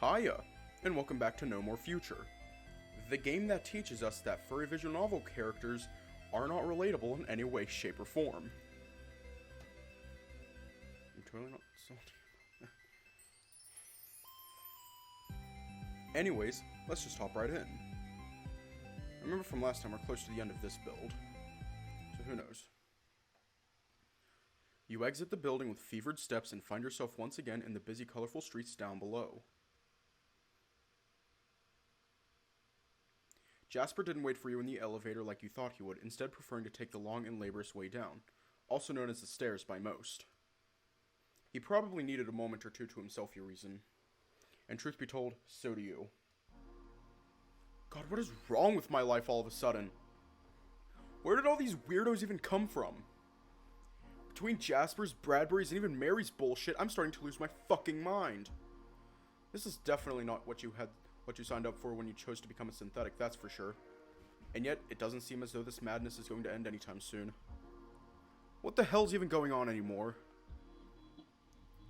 Hiya, and welcome back to No More Future, the game that teaches us that furry visual novel characters are not relatable in any way, shape, or form. I'm totally not salty about that. Anyways, let's just hop right in. Remember from last time, we're close to the end of this build, so who knows. You exit the building with fevered steps and find yourself once again in the busy, colorful streets down below. Jasper didn't wait for you in the elevator like you thought he would, instead preferring to take the long and laborious way down, also known as the stairs by most. He probably needed a moment or two to himself, you reason. And truth be told, so do you. God, what is wrong with my life all of a sudden? Where did all these weirdos even come from? Between Jasper's, Bradbury's, and even Mary's bullshit, I'm starting to lose my fucking mind. This is definitely not what you signed up for when you chose to become a synthetic, that's for sure. And yet, it doesn't seem as though this madness is going to end anytime soon. What the hell's even going on anymore?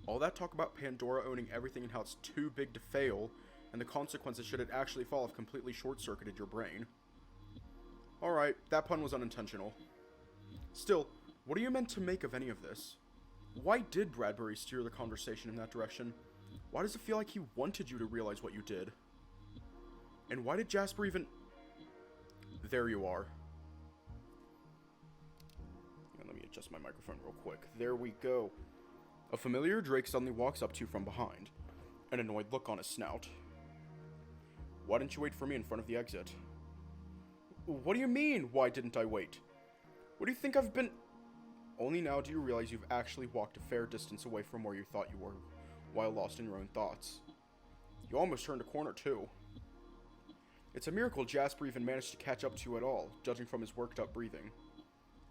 All that talk about Pandora owning everything and how it's too big to fail, and the consequences should it actually fall have completely short-circuited your brain. Alright, that pun was unintentional. Still, what are you meant to make of any of this? Why did Bradbury steer the conversation in that direction? Why does it feel like he wanted you to realize what you did? And why did Jasper even... There you are. Let me adjust my microphone real quick. There we go. A familiar Drake suddenly walks up to you from behind, an annoyed look on his snout. Why didn't you wait for me in front of the exit? What do you mean, why didn't I wait? What do you think I've been... Only now do you realize you've actually walked a fair distance away from where you thought you were, while lost in your own thoughts. You almost turned a corner, too. It's a miracle Jasper even managed to catch up to you at all, judging from his worked-up breathing.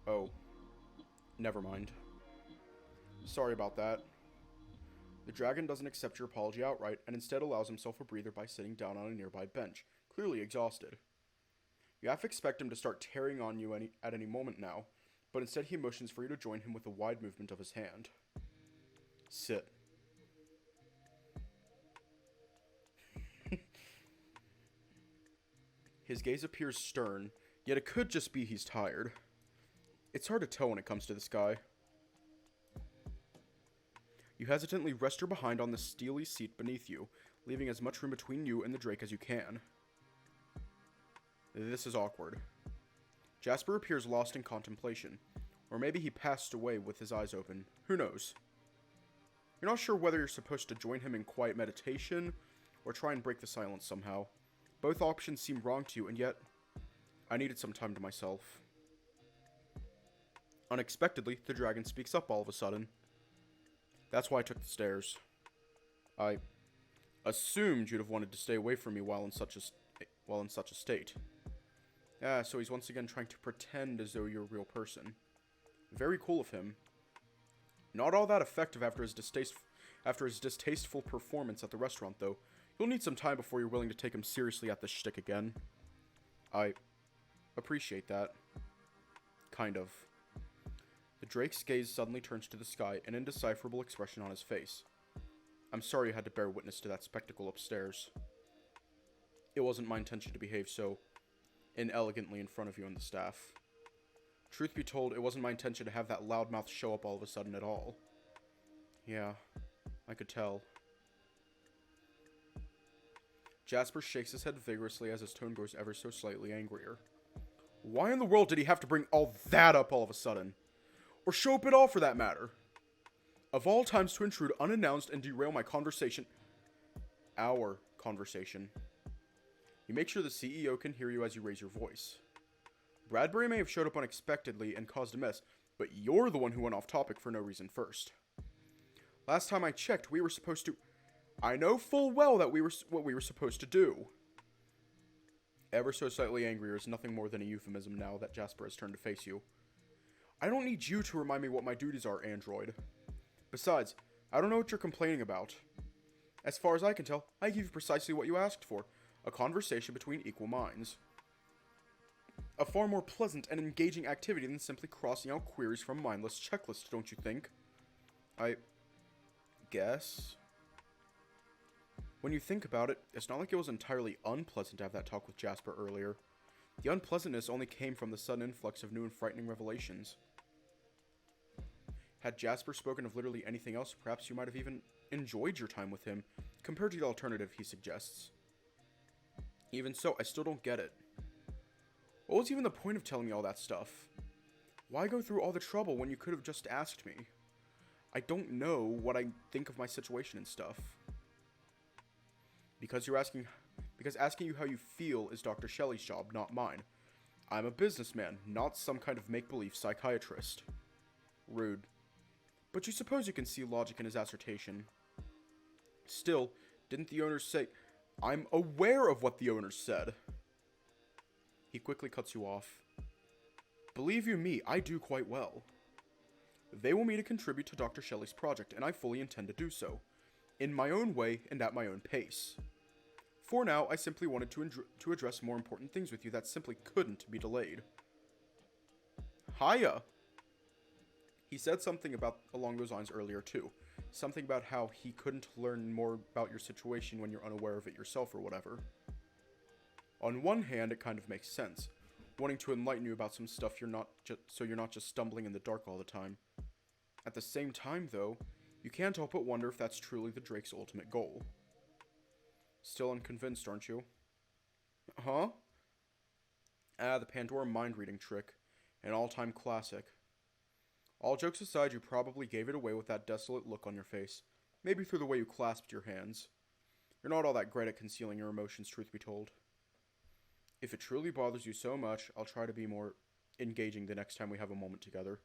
Oh. Never mind. Sorry about that. The dragon doesn't accept your apology outright, and instead allows himself a breather by sitting down on a nearby bench, clearly exhausted. You half expect him to start tearing on you at any moment now, but instead he motions for you to join him with a wide movement of his hand. Sit. His gaze appears stern, yet it could just be he's tired. It's hard to tell when it comes to this guy. You hesitantly rest your behind on the steely seat beneath you, leaving as much room between you and the Drake as you can. This is awkward. Jasper appears lost in contemplation, or maybe he passed away with his eyes open. Who knows? You're not sure whether you're supposed to join him in quiet meditation, or try and break the silence somehow. Both options seem wrong to you, and yet, I needed some time to myself. Unexpectedly, the dragon speaks up all of a sudden. That's why I took the stairs. I assumed you'd have wanted to stay away from me while in such a state. Ah, so he's once again trying to pretend as though you're a real person. Very cool of him. Not all that effective after his distasteful performance at the restaurant, though. You'll need some time before you're willing to take him seriously at this shtick again. I appreciate that. Kind of. The Drake's gaze suddenly turns to the sky, an indecipherable expression on his face. I'm sorry you had to bear witness to that spectacle upstairs. It wasn't my intention to behave so inelegantly in front of you and the staff. Truth be told, it wasn't my intention to have that loudmouth show up all of a sudden at all. Yeah, I could tell. Jasper shakes his head vigorously as his tone grows ever so slightly angrier. Why in the world did he have to bring all that up all of a sudden? Or show up at all, for that matter? Of all times to intrude unannounced and derail my conversation... Our conversation. You make sure the CEO can hear you as you raise your voice. Bradbury may have showed up unexpectedly and caused a mess, but you're the one who went off topic for no reason first. Last time I checked, we were supposed to... I know full well that what we were supposed to do. Ever so slightly angrier is nothing more than a euphemism now that Jasper has turned to face you. I don't need you to remind me what my duties are, android. Besides, I don't know what you're complaining about. As far as I can tell, I give you precisely what you asked for. A conversation between equal minds. A far more pleasant and engaging activity than simply crossing out queries from a mindless checklist, don't you think? I guess. When you think about it, it's not like it was entirely unpleasant to have that talk with Jasper earlier. The unpleasantness only came from the sudden influx of new and frightening revelations. Had Jasper spoken of literally anything else, perhaps you might have even enjoyed your time with him, compared to the alternative he suggests. Even so, I still don't get it. What was even the point of telling me all that stuff? Why go through all the trouble when you could have just asked me? I don't know what I think of my situation and stuff. Because asking you how you feel is Dr. Shelley's job, not mine. I'm a businessman, not some kind of make-believe psychiatrist. Rude. But you suppose you can see logic in his assertion. Still, didn't the owners say... I'm aware of what the owners said. He quickly cuts you off. Believe you me, I do quite well. They want me to contribute to Dr. Shelley's project, and I fully intend to do so. In my own way and at my own pace. For now, I simply wanted to address more important things with you that simply couldn't be delayed. Hiya! He said something along those lines earlier too. Something about how he couldn't learn more about your situation when you're unaware of it yourself or whatever. On one hand, it kind of makes sense. Wanting to enlighten you about some stuff so you're not just stumbling in the dark all the time. At the same time, though, you can't help but wonder if that's truly the Drake's ultimate goal. Still unconvinced, aren't you? Huh? The Pandora mind-reading trick. An all-time classic. All jokes aside, you probably gave it away with that desolate look on your face. Maybe through the way you clasped your hands. You're not all that great at concealing your emotions, truth be told. If it truly bothers you so much, I'll try to be more engaging the next time we have a moment together.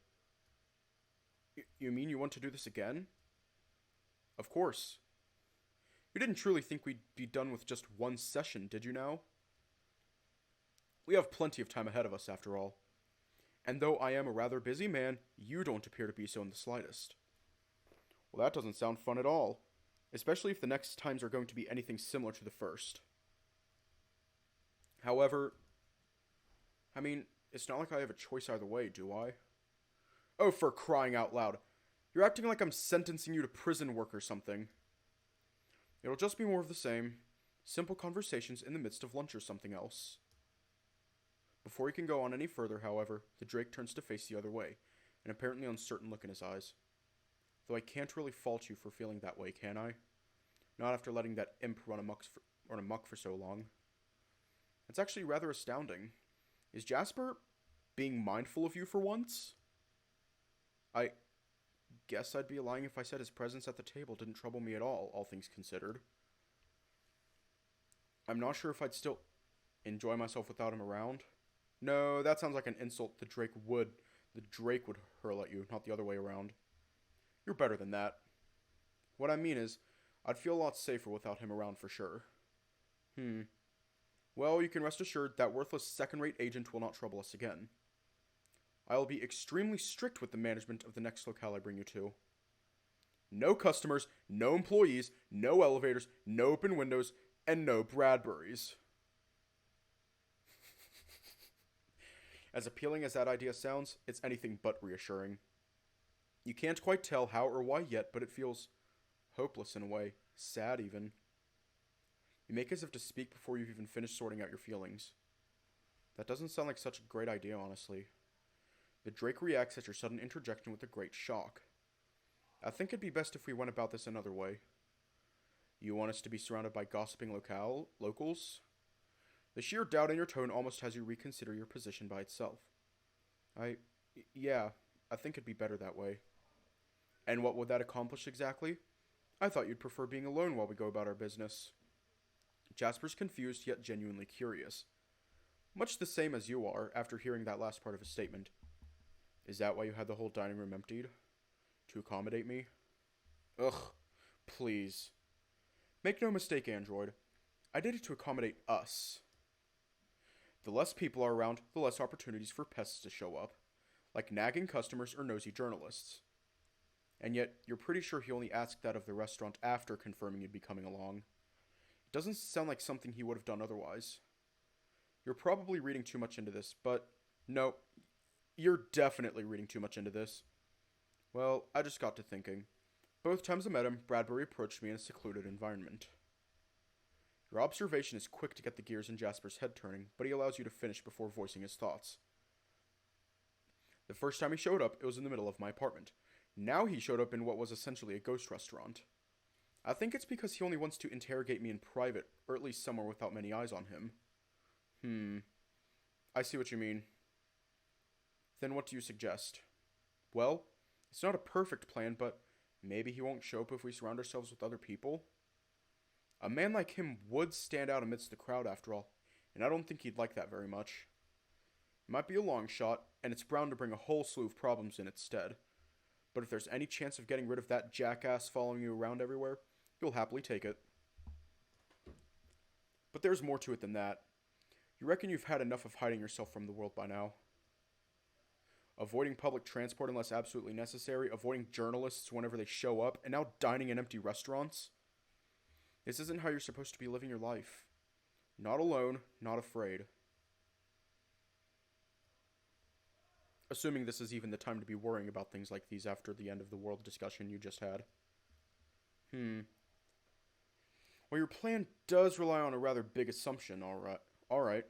You mean you want to do this again? Of course. You didn't truly think we'd be done with just one session, did you now? We have plenty of time ahead of us, after all. And though I am a rather busy man, you don't appear to be so in the slightest. Well, that doesn't sound fun at all. Especially if the next times are going to be anything similar to the first. However, it's not like I have a choice either way, do I? Oh, for crying out loud. You're acting like I'm sentencing you to prison work or something. It'll just be more of the same. Simple conversations in the midst of lunch or something else. Before he can go on any further, however, the Drake turns to face the other way, an apparently uncertain look in his eyes. Though I can't really fault you for feeling that way, can I? Not after letting that imp run amok for so long. It's actually rather astounding. Is Jasper being mindful of you for once? I guess I'd be lying if I said his presence at the table didn't trouble me at all things considered. I'm not sure if I'd still enjoy myself without him around. No, that sounds like an insult the Drake would hurl at you, not the other way around. You're better than that. What I mean is, I'd feel a lot safer without him around for sure. Well, you can rest assured that worthless second-rate agent will not trouble us again. I will be extremely strict with the management of the next locale I bring you to. No customers, no employees, no elevators, no open windows, and no Bradburys. As appealing as that idea sounds, it's anything but reassuring. You can't quite tell how or why yet, but it feels hopeless in a way, sad even. You make as if to speak before you've even finished sorting out your feelings. That doesn't sound like such a great idea, honestly. The Drake reacts at your sudden interjection with a great shock. I think it'd be best if we went about this another way. You want us to be surrounded by gossiping locals? The sheer doubt in your tone almost has you reconsider your position by itself. Yeah, I think it'd be better that way. And what would that accomplish exactly? I thought you'd prefer being alone while we go about our business. Jasper's confused yet genuinely curious. Much the same as you are after hearing that last part of his statement. Is that why you had the whole dining room emptied? To accommodate me? Ugh, please. Make no mistake, Android. I did it to accommodate us. The less people are around, the less opportunities for pests to show up, like nagging customers or nosy journalists. And yet, you're pretty sure he only asked that of the restaurant after confirming you'd be coming along. It doesn't sound like something he would have done otherwise. You're probably reading too much into this, but no, you're definitely reading too much into this. Well, I just got to thinking. Both times I met him, Bradbury approached me in a secluded environment. Your observation is quick to get the gears in Jasper's head turning, but he allows you to finish before voicing his thoughts. The first time he showed up, it was in the middle of my apartment. Now he showed up in what was essentially a ghost restaurant. I think it's because he only wants to interrogate me in private, or at least somewhere without many eyes on him. I see what you mean. Then what do you suggest? Well, it's not a perfect plan, but maybe he won't show up if we surround ourselves with other people. A man like him would stand out amidst the crowd after all, and I don't think he'd like that very much. It might be a long shot, and it's bound to bring a whole slew of problems in its stead. But if there's any chance of getting rid of that jackass following you around everywhere, you'll happily take it. But there's more to it than that. You reckon you've had enough of hiding yourself from the world by now? Avoiding public transport unless absolutely necessary, avoiding journalists whenever they show up, and now dining in empty restaurants? This isn't how you're supposed to be living your life. Not alone, not afraid. Assuming this is even the time to be worrying about things like these after the end of the world discussion you just had. Well, your plan does rely on a rather big assumption, alright.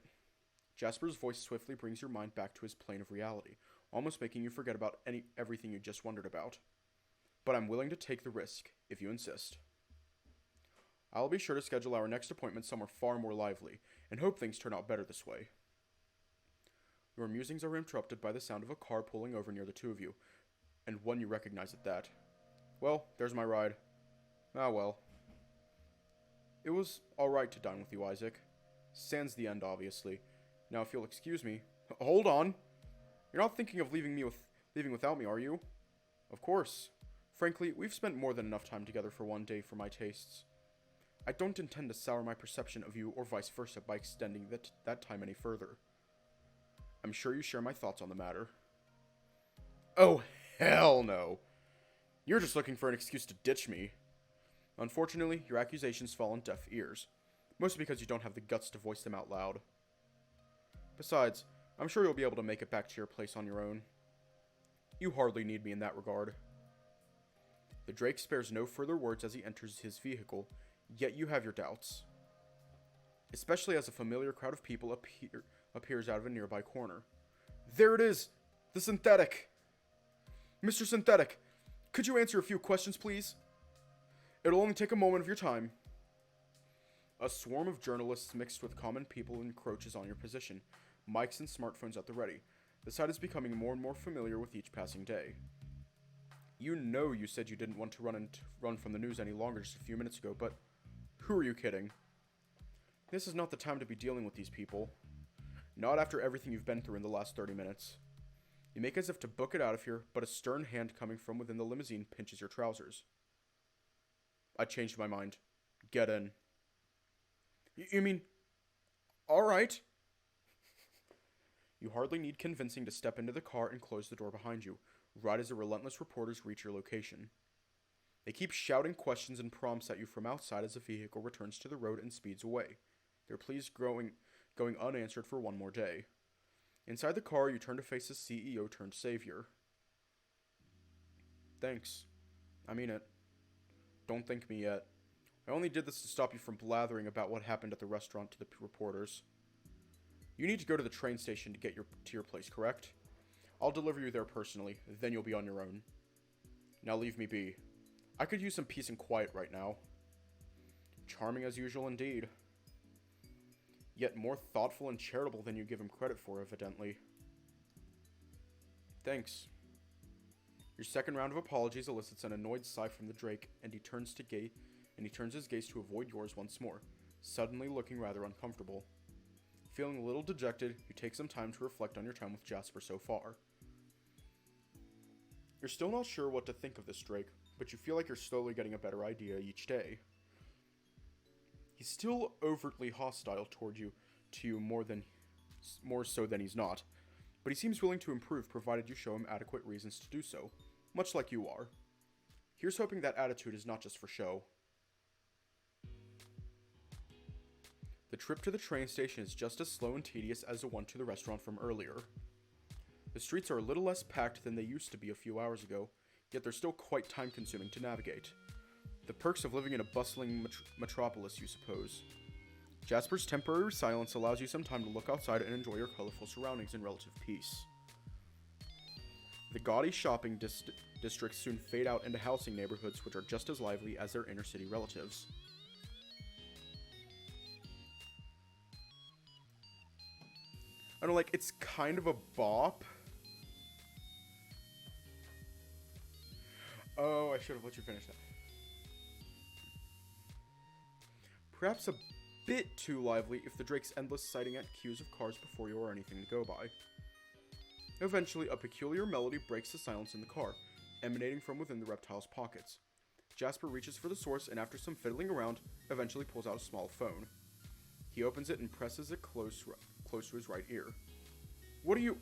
Jasper's voice swiftly brings your mind back to his plane of reality, almost making you forget about everything you just wondered about. But I'm willing to take the risk, if you insist. I'll be sure to schedule our next appointment somewhere far more lively, and hope things turn out better this way. Your musings are interrupted by the sound of a car pulling over near the two of you, and one you recognize at that. Well, there's my ride. Ah well. It was alright to dine with you, Isaac. Sans the end, obviously. Now, if you'll excuse me... Hold on! You're not thinking of leaving without me, are you? Of course. Frankly, we've spent more than enough time together for one day for my tastes. I don't intend to sour my perception of you or vice versa by extending that time any further. I'm sure you share my thoughts on the matter. Oh, hell no! You're just looking for an excuse to ditch me. Unfortunately, your accusations fall on deaf ears, mostly because you don't have the guts to voice them out loud. Besides, I'm sure you'll be able to make it back to your place on your own. You hardly need me in that regard. The Drake spares no further words as he enters his vehicle, yet you have your doubts. Especially as a familiar crowd of people appears out of a nearby corner. There it is! The Synthetic! Mr. Synthetic, could you answer a few questions, please? It'll only take a moment of your time. A swarm of journalists mixed with common people encroaches on your position, mics and smartphones at the ready. The sight is becoming more and more familiar with each passing day. You know you said you didn't want to run from the news any longer just a few minutes ago, but who are you kidding? This is not the time to be dealing with these people. Not after everything you've been through in the last 30 minutes. You make as if to book it out of here, but a stern hand coming from within the limousine pinches your trousers. I changed my mind. Get in. You mean... Alright. You hardly need convincing to step into the car and close the door behind you, right as the relentless reporters reach your location. They keep shouting questions and prompts at you from outside as the vehicle returns to the road and speeds away, their pleas going unanswered for one more day. Inside the car, you turn to face the CEO turned savior. Thanks. I mean it. Don't thank me yet. I only did this to stop you from blathering about what happened at the restaurant to the reporters. You need to go to the train station to get to your place, correct? I'll deliver you there personally, then you'll be on your own. Now leave me be. I could use some peace and quiet right now. Charming as usual indeed. Yet more thoughtful and charitable than you give him credit for, evidently. Thanks. Your second round of apologies elicits an annoyed sigh from the Drake, and he turns his gaze to avoid yours once more, suddenly looking rather uncomfortable. Feeling a little dejected, you take some time to reflect on your time with Jasper so far. You're still not sure what to think of this Drake, but you feel like you're slowly getting a better idea each day. He's still overtly hostile toward you, more so than he's not, but he seems willing to improve provided you show him adequate reasons to do so, much like you are. Here's hoping that attitude is not just for show. The trip to the train station is just as slow and tedious as the one to the restaurant from earlier. The streets are a little less packed than they used to be a few hours ago, yet they're still quite time-consuming to navigate. The perks of living in a bustling metropolis, you suppose. Jasper's temporary silence allows you some time to look outside and enjoy your colorful surroundings in relative peace. The gaudy shopping districts soon fade out into housing neighborhoods which are just as lively as their inner city relatives. I don't know, like, it's kind of a bop. Oh, I should have let you finish that. Perhaps a bit too lively if the Drake's endless sighting at queues of cars before you or anything to go by. Eventually, a peculiar melody breaks the silence in the car, emanating from within the reptile's pockets. Jasper reaches for the source and after some fiddling around, eventually pulls out a small phone. He opens it and presses it close to his right ear. What are you...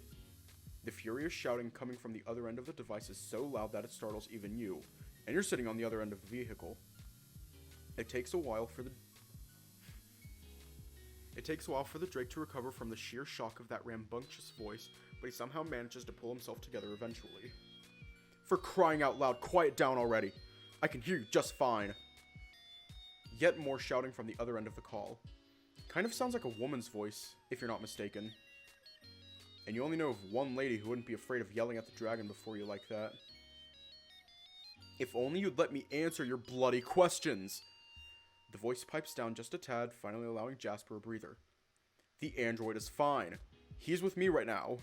The furious shouting coming from the other end of the device is so loud that it startles even you, and you're sitting on the other end of the vehicle. It takes a while for the Drake to recover from the sheer shock of that rambunctious voice, but he somehow manages to pull himself together eventually. For crying out loud, quiet down already! I can hear you just fine! Yet more shouting from the other end of the call. Kind of sounds like a woman's voice, if you're not mistaken. And you only know of one lady who wouldn't be afraid of yelling at the dragon before you like that. If only you'd let me answer your bloody questions! The voice pipes down just a tad, finally allowing Jasper a breather. The android is fine. He's with me right now.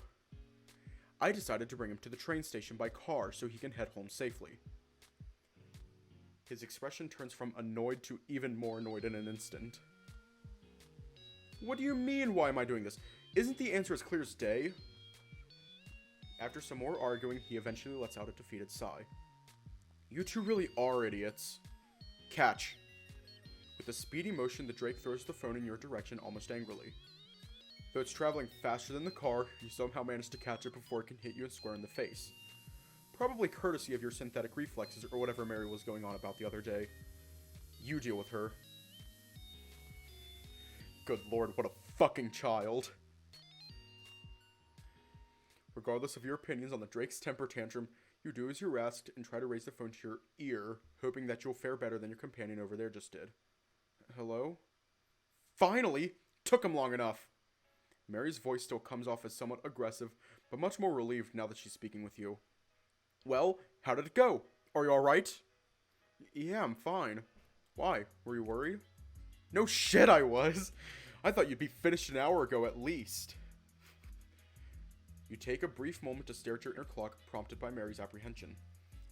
I decided to bring him to the train station by car so he can head home safely. His expression turns from annoyed to even more annoyed in an instant. What do you mean, why am I doing this? Isn't the answer as clear as day? After some more arguing, he eventually lets out a defeated sigh. You two really are idiots. Catch. With a speedy motion, the Drake throws the phone in your direction almost angrily. Though it's traveling faster than the car, you somehow manage to catch it before it can hit you square in the face. Probably courtesy of your synthetic reflexes or whatever Mary was going on about the other day. You deal with her. Good lord, what a fucking child. Regardless of your opinions on the Drake's temper tantrum, you do as you're asked and try to raise the phone to your ear, hoping that you'll fare better than your companion over there just did. Hello? Finally! Took him long enough! Mary's voice still comes off as somewhat aggressive, but much more relieved now that she's speaking with you. Well, how did it go? Are you alright? Yeah, I'm fine. Why? Were you worried? No shit I was! I thought you'd be finished an hour ago at least. You take a brief moment to stare at your inner clock, prompted by Mary's apprehension.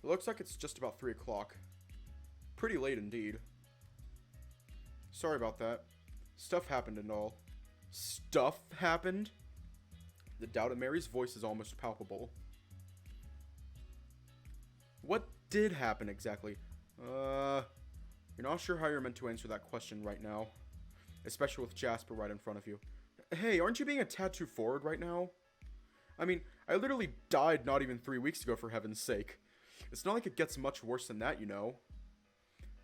It looks like it's just about 3 o'clock. Pretty late indeed. Sorry about that. Stuff happened and all. Stuff happened? The doubt in Mary's voice is almost palpable. What did happen exactly? You're not sure how you're meant to answer that question right now. Especially with Jasper right in front of you. Hey, aren't you being a tad too forward right now? I mean, I literally died not even 3 weeks ago, for heaven's sake. It's not like it gets much worse than that, you know.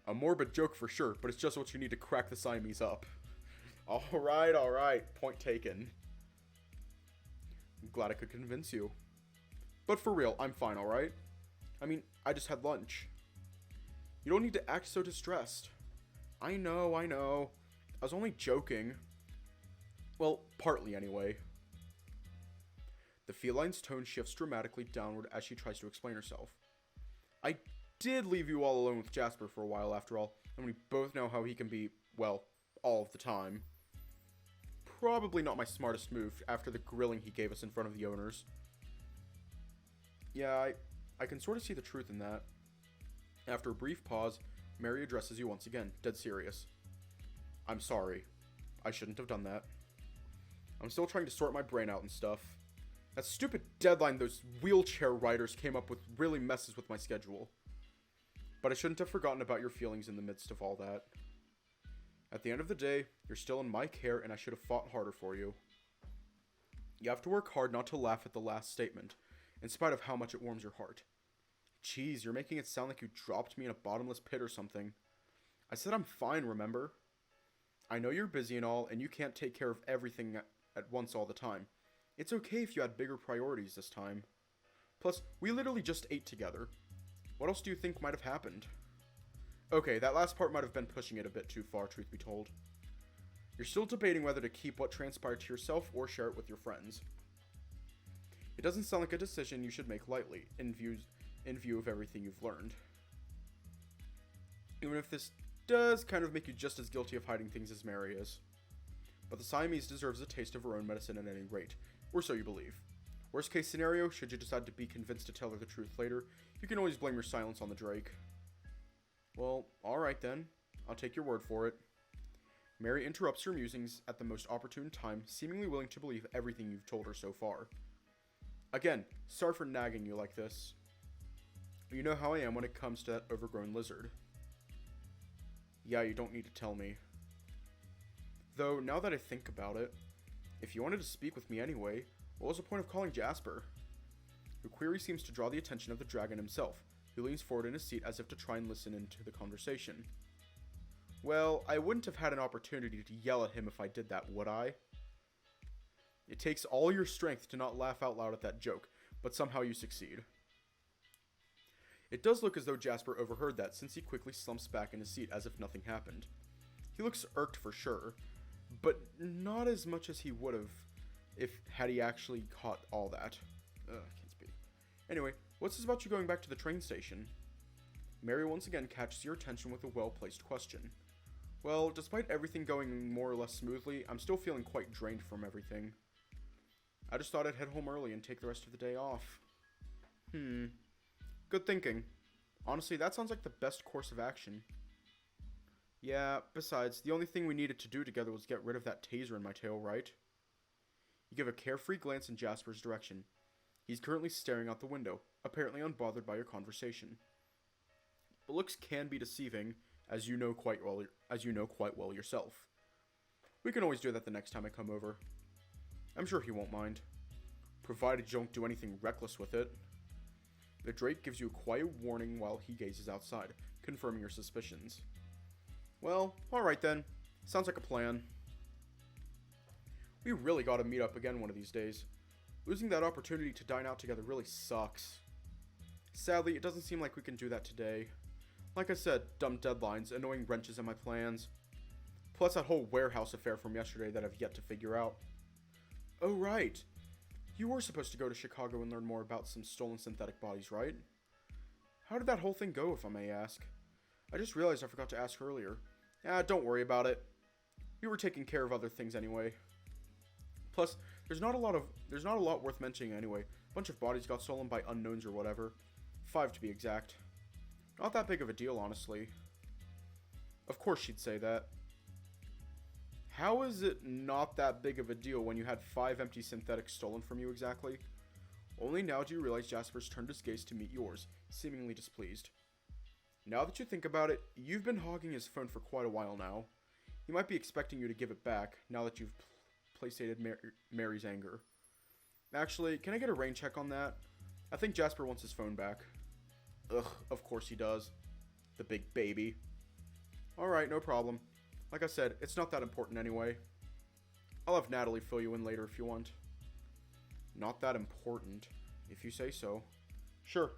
A morbid joke for sure, but it's just what you need to crack the Siamese up. Alright, point taken. I'm glad I could convince you. But for real, I'm fine, alright? I mean, I just had lunch. You don't need to act so distressed. I know. I was only joking. Well, partly anyway. The feline's tone shifts dramatically downward as she tries to explain herself. I did leave you all alone with Jasper for a while after all, and we both know how he can be, well, all of the time. Probably not my smartest move after the grilling he gave us in front of the owners. Yeah, I can sort of see the truth in that. After a brief pause, Mary addresses you once again, dead serious. I'm sorry. I shouldn't have done that. I'm still trying to sort my brain out and stuff. That stupid deadline those wheelchair riders came up with really messes with my schedule. But I shouldn't have forgotten about your feelings in the midst of all that. At the end of the day, you're still in my care and I should have fought harder for you. You have to work hard not to laugh at the last statement, in spite of how much it warms your heart. Jeez, you're making it sound like you dropped me in a bottomless pit or something. I said I'm fine, remember? I know you're busy and all, and you can't take care of everything at once all the time. It's okay if you had bigger priorities this time. Plus, we literally just ate together. What else do you think might have happened? Okay, that last part might have been pushing it a bit too far, truth be told. You're still debating whether to keep what transpired to yourself or share it with your friends. It doesn't sound like a decision you should make lightly, in view of everything you've learned. Even if this does kind of make you just as guilty of hiding things as Mary is. But the Siamese deserves a taste of her own medicine at any rate, or so you believe. Worst case scenario, should you decide to be convinced to tell her the truth later, you can always blame your silence on the Drake. Well, alright then. I'll take your word for it. Mary interrupts her musings at the most opportune time, seemingly willing to believe everything you've told her so far. Again, sorry for nagging you like this. You know how I am when it comes to that overgrown lizard. Yeah, you don't need to tell me. Though, now that I think about it, if you wanted to speak with me anyway, what was the point of calling Jasper? Your query seems to draw the attention of the dragon himself, who leans forward in his seat as if to try and listen into the conversation. Well, I wouldn't have had an opportunity to yell at him if I did that, would I? It takes all your strength to not laugh out loud at that joke, but somehow you succeed. It does look as though Jasper overheard that, since he quickly slumps back in his seat as if nothing happened. He looks irked for sure, but not as much as he would have had he actually caught all that. Can't speak. Anyway, what's this about you going back to the train station? Mary once again catches your attention with a well-placed question. Well, despite everything going more or less smoothly, I'm still feeling quite drained from everything. I just thought I'd head home early and take the rest of the day off. Good thinking. Honestly, that sounds like the best course of action. Yeah, besides, the only thing we needed to do together was get rid of that taser in my tail, right? You give a carefree glance in Jasper's direction. He's currently staring out the window, apparently unbothered by your conversation. But looks can be deceiving, as you know quite well yourself. We can always do that the next time I come over. I'm sure he won't mind, provided you don't do anything reckless with it. The Drake gives you a quiet warning while he gazes outside, confirming your suspicions. Well, alright then. Sounds like a plan. We really gotta meet up again one of these days. Losing that opportunity to dine out together really sucks. Sadly, it doesn't seem like we can do that today. Like I said, dumb deadlines, annoying wrenches in my plans. Plus that whole warehouse affair from yesterday that I've yet to figure out. Oh right. You were supposed to go to Chicago and learn more about some stolen synthetic bodies, right? How did that whole thing go, if I may ask? I just realized I forgot to ask earlier. Don't worry about it. We were taking care of other things anyway. Plus, there's not a lot worth mentioning anyway. A bunch of bodies got stolen by unknowns or whatever. 5 to be exact. Not that big of a deal, honestly. Of course she'd say that. How is it not that big of a deal when you had 5 empty synthetics stolen from you exactly? Only now do you realize Jasper's turned his gaze to meet yours, seemingly displeased. Now that you think about it, you've been hogging his phone for quite a while now. He might be expecting you to give it back, now that you've placated Mary's anger. Actually, can I get a rain check on that? I think Jasper wants his phone back. Ugh, of course he does. The big baby. Alright, no problem. Like I said, it's not that important anyway. I'll have Natalie fill you in later if you want. Not that important, if you say so. Sure.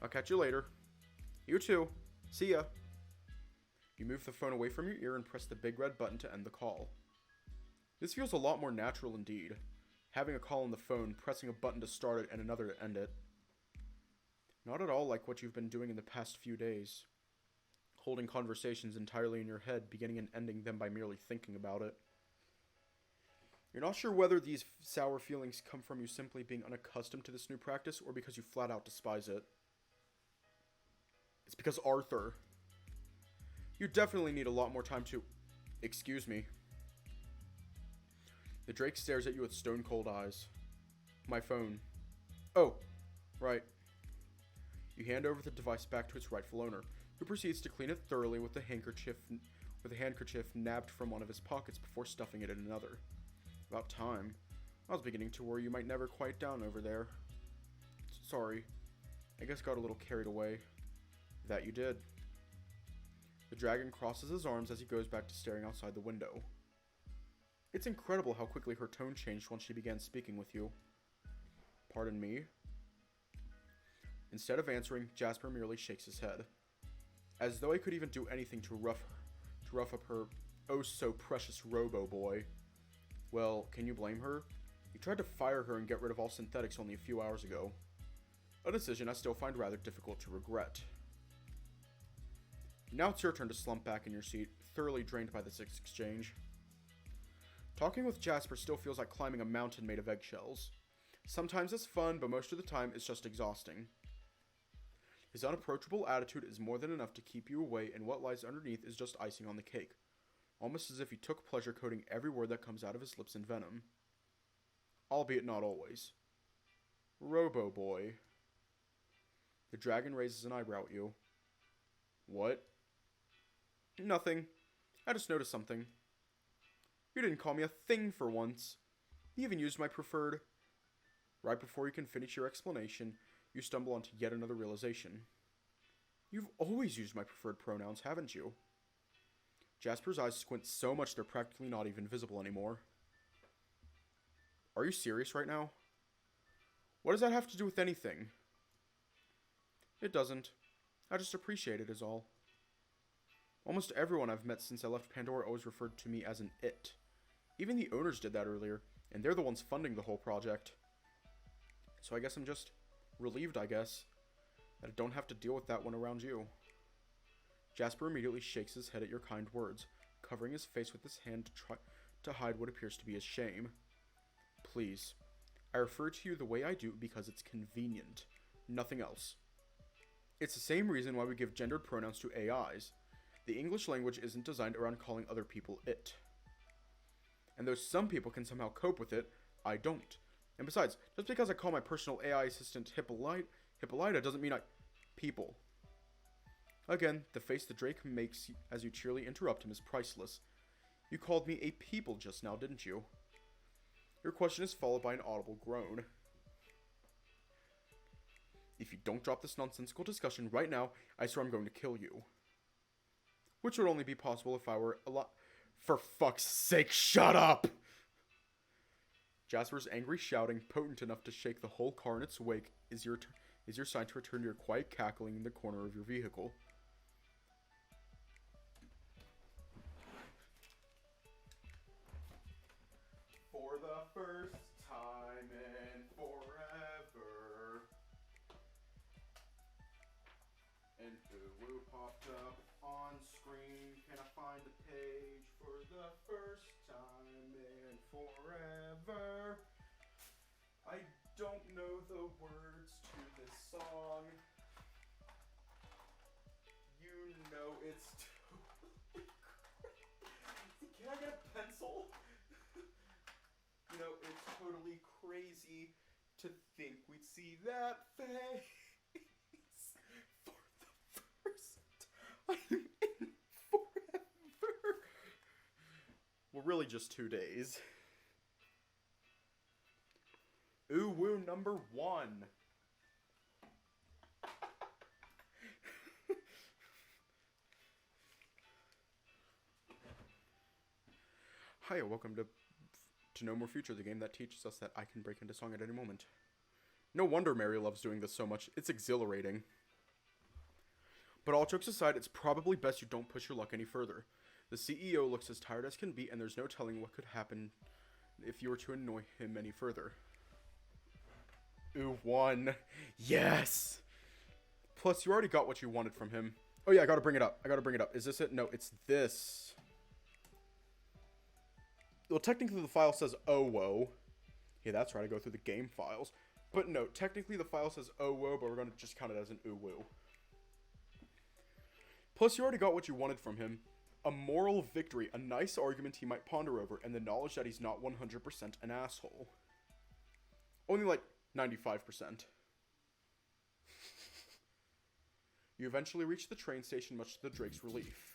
I'll catch you later. You too. See ya. You move the phone away from your ear and press the big red button to end the call. This feels a lot more natural indeed. Having a call on the phone, pressing a button to start it and another to end it. Not at all like what you've been doing in the past few days. Holding conversations entirely in your head, beginning and ending them by merely thinking about it. You're not sure whether these sour feelings come from you simply being unaccustomed to this new practice or because you flat out despise it. It's because Arthur. You definitely need a lot more time to... Excuse me. The Drake stares at you with stone-cold eyes. My phone. Oh, right. You hand over the device back to its rightful owner, who proceeds to clean it thoroughly with a handkerchief nabbed from one of his pockets before stuffing it in another. About time. I was beginning to worry you might never quiet down over there. Sorry. I guess got a little carried away. That you did. The dragon crosses his arms as he goes back to staring outside the window. It's incredible how quickly her tone changed once she began speaking with you. Pardon me? Instead of answering, Jasper merely shakes his head. As though I could even do anything to rough up her oh so precious robo-boy. Well, can you blame her? You tried to fire her and get rid of all synthetics only a few hours ago. A decision I still find rather difficult to regret. Now it's your turn to slump back in your seat, thoroughly drained by this exchange. Talking with Jasper still feels like climbing a mountain made of eggshells. Sometimes it's fun, but most of the time it's just exhausting. His unapproachable attitude is more than enough to keep you away, and what lies underneath is just icing on the cake. Almost as if he took pleasure coating every word that comes out of his lips in venom. Albeit not always. Robo-boy. The dragon raises an eyebrow at you. What? Nothing. I just noticed something. You didn't call me a thing for once. You even used my preferred. Right before you can finish your explanation, you stumble onto yet another realization. You've always used my preferred pronouns, haven't you? Jasper's eyes squint so much they're practically not even visible anymore. Are you serious right now? What does that have to do with anything? It doesn't. I just appreciate it is all. Almost everyone I've met since I left Pandora always referred to me as an it. Even the owners did that earlier, and they're the ones funding the whole project. So I guess I'm just relieved, I guess, that I don't have to deal with that one around you. Jasper immediately shakes his head at your kind words, covering his face with his hand to try to hide what appears to be his shame. Please, I refer to you the way I do because it's convenient. Nothing else. It's the same reason why we give gendered pronouns to AIs. The English language isn't designed around calling other people it. And though some people can somehow cope with it, I don't. And besides, just because I call my personal AI assistant Hippolyta doesn't mean people. Again, the face the Drake makes as you cheerily interrupt him is priceless. You called me a people just now, didn't you? Your question is followed by an audible groan. If you don't drop this nonsensical discussion right now, I swear I'm going to kill you. Which would only be possible if I were For fuck's sake, shut up! Jasper's angry shouting, potent enough to shake the whole car in its wake, is your sign to return to your quiet cackling in the corner of your vehicle. For the first time in forever, an ooh popped up on screen. Can I find a page for the first time in forever? I don't know the words to this song. You know it's totally crazy. Can I get a pencil? You know, it's totally crazy to think we'd see that face for the first time in forever. Well, really just 2 days. Ooh woo number 1. Hi, welcome to No More Future, the game that teaches us that I can break into song at any moment. No wonder Mary loves doing this so much. It's exhilarating. But all jokes aside, it's probably best you don't push your luck any further. The CEO looks as tired as can be, and there's no telling what could happen if you were to annoy him any further. Ooh, 1. Yes! Plus, you already got what you wanted from him. Oh yeah, I gotta bring it up. Is this it? No, it's this. Well, technically the file says oh whoa. Yeah, that's right, I go through the game files. But no, technically the file says oh whoa, but we're gonna just count it as an ooh woo. Plus, you already got what you wanted from him. A moral victory, a nice argument he might ponder over, and the knowledge that he's not 100% an asshole. Only like 95%. You eventually reach the train station, much to the Drake's relief.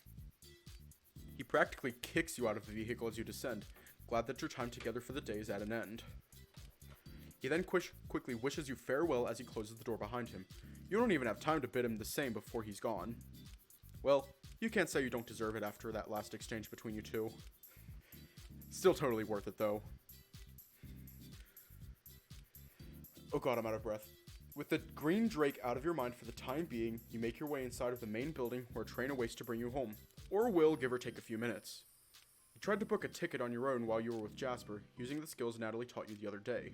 He practically kicks you out of the vehicle as you descend, glad that your time together for the day is at an end. He then quickly wishes you farewell as he closes the door behind him. You don't even have time to bid him the same before he's gone. Well, you can't say you don't deserve it after that last exchange between you two. Still totally worth it, though. Oh god, I'm out of breath. With the green Drake out of your mind for the time being, you make your way inside of the main building where a train awaits to bring you home. Or will, give or take a few minutes. tried to book a ticket on your own while you were with Jasper, using the skills Natalie taught you the other day.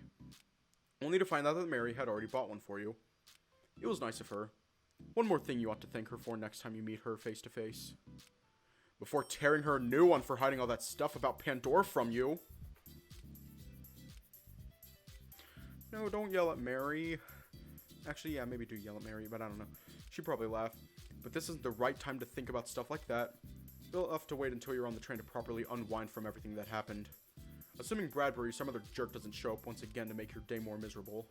Only to find out that Mary had already bought one for you. It was nice of her. One more thing you ought to thank her for next time you meet her face to face. Before tearing her a new one for hiding all that stuff about Pandora from you. No, don't yell at Mary. Actually, yeah, maybe do yell at Mary, but I don't know. She'd probably laugh. But this isn't the right time to think about stuff like that. You'll have to wait until you're on the train to properly unwind from everything that happened. Assuming Bradbury or some other jerk doesn't show up once again to make your day more miserable.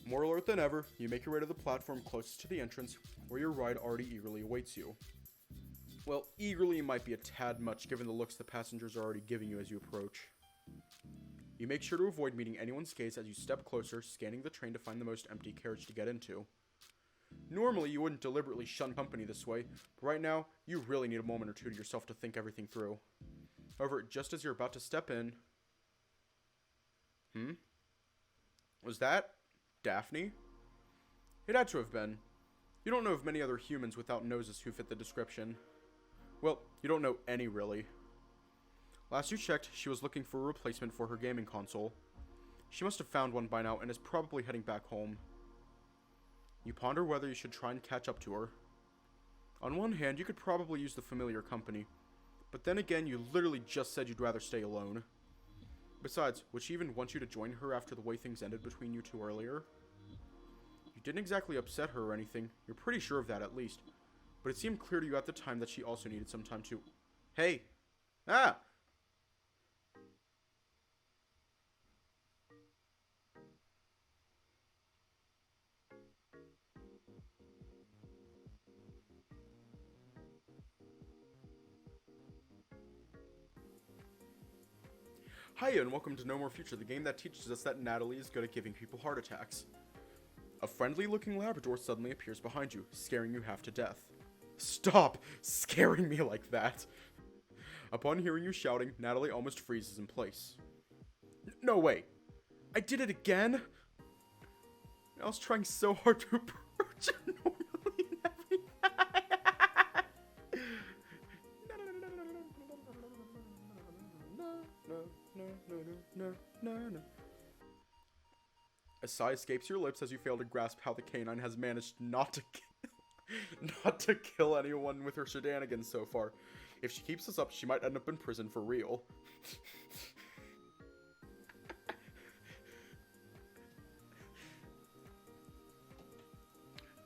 More alert than ever, you make your way to the platform closest to the entrance, where your ride already eagerly awaits you. Well, eagerly might be a tad much given the looks the passengers are already giving you as you approach. You make sure to avoid meeting anyone's gaze as you step closer, scanning the train to find the most empty carriage to get into. Normally, you wouldn't deliberately shun company this way, but right now, you really need a moment or two to yourself to think everything through. However, just as you're about to step in... Was that Daphne? It had to have been. You don't know of many other humans without noses who fit the description. Well, you don't know any, really. Last you checked, she was looking for a replacement for her gaming console. She must have found one by now and is probably heading back home. You ponder whether you should try and catch up to her. On one hand, you could probably use the familiar company, but then again, you literally just said you'd rather stay alone. Besides, would she even want you to join her after the way things ended between you two earlier? You didn't exactly upset her or anything, you're pretty sure of that at least, but it seemed clear to you at the time that she also needed some time to... Hey! Ah! Hi, and welcome to No More Future, the game that teaches us that Natalie is good at giving people heart attacks. A friendly-looking Labrador suddenly appears behind you, scaring you half to death. Stop scaring me like that! Upon hearing you shouting, Natalie almost freezes in place. No way! I did it again? I was trying so hard to approach her normally A sigh escapes your lips as you fail to grasp how the canine has managed not to kill anyone with her shenanigans so far. If she keeps this up, she might end up in prison for real.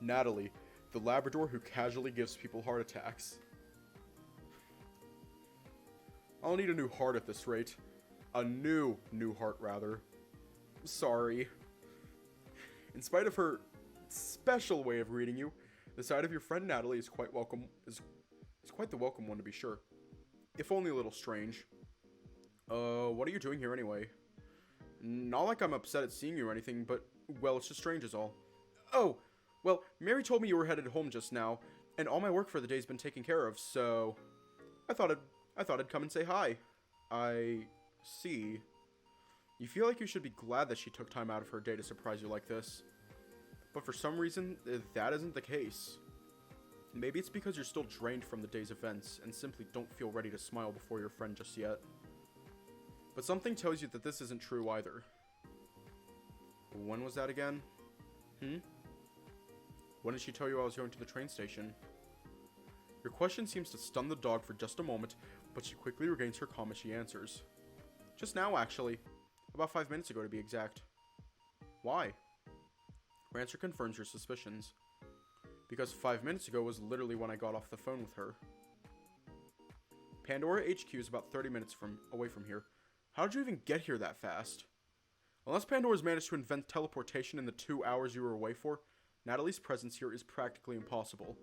Natalie, the Labrador who casually gives people heart attacks. I'll need a new heart at this rate. A new heart, rather. Sorry. In spite of her special way of reading you, the sight of your friend Natalie is quite the welcome one to be sure. If only a little strange. What are you doing here anyway? Not like I'm upset at seeing you or anything, but, well, it's just strange is all. Oh, well, Mary told me you were headed home just now, and all my work for the day's been taken care of, so... I thought I'd come and say hi. I see. You feel like you should be glad that she took time out of her day to surprise you like this. But for some reason, that isn't the case. Maybe it's because you're still drained from the day's events and simply don't feel ready to smile before your friend just yet. But something tells you that this isn't true either. When was that again? When did she tell you I was going to the train station? Your question seems to stun the dog for just a moment, but she quickly regains her calm as she answers. Just now, actually. About 5 minutes ago, to be exact. Why? Her answer confirms your suspicions. Because 5 minutes ago was literally when I got off the phone with her. Pandora HQ is about 30 minutes away from here. How did you even get here that fast? Unless Pandora's managed to invent teleportation in the 2 hours you were away for, Natalie's presence here is practically impossible.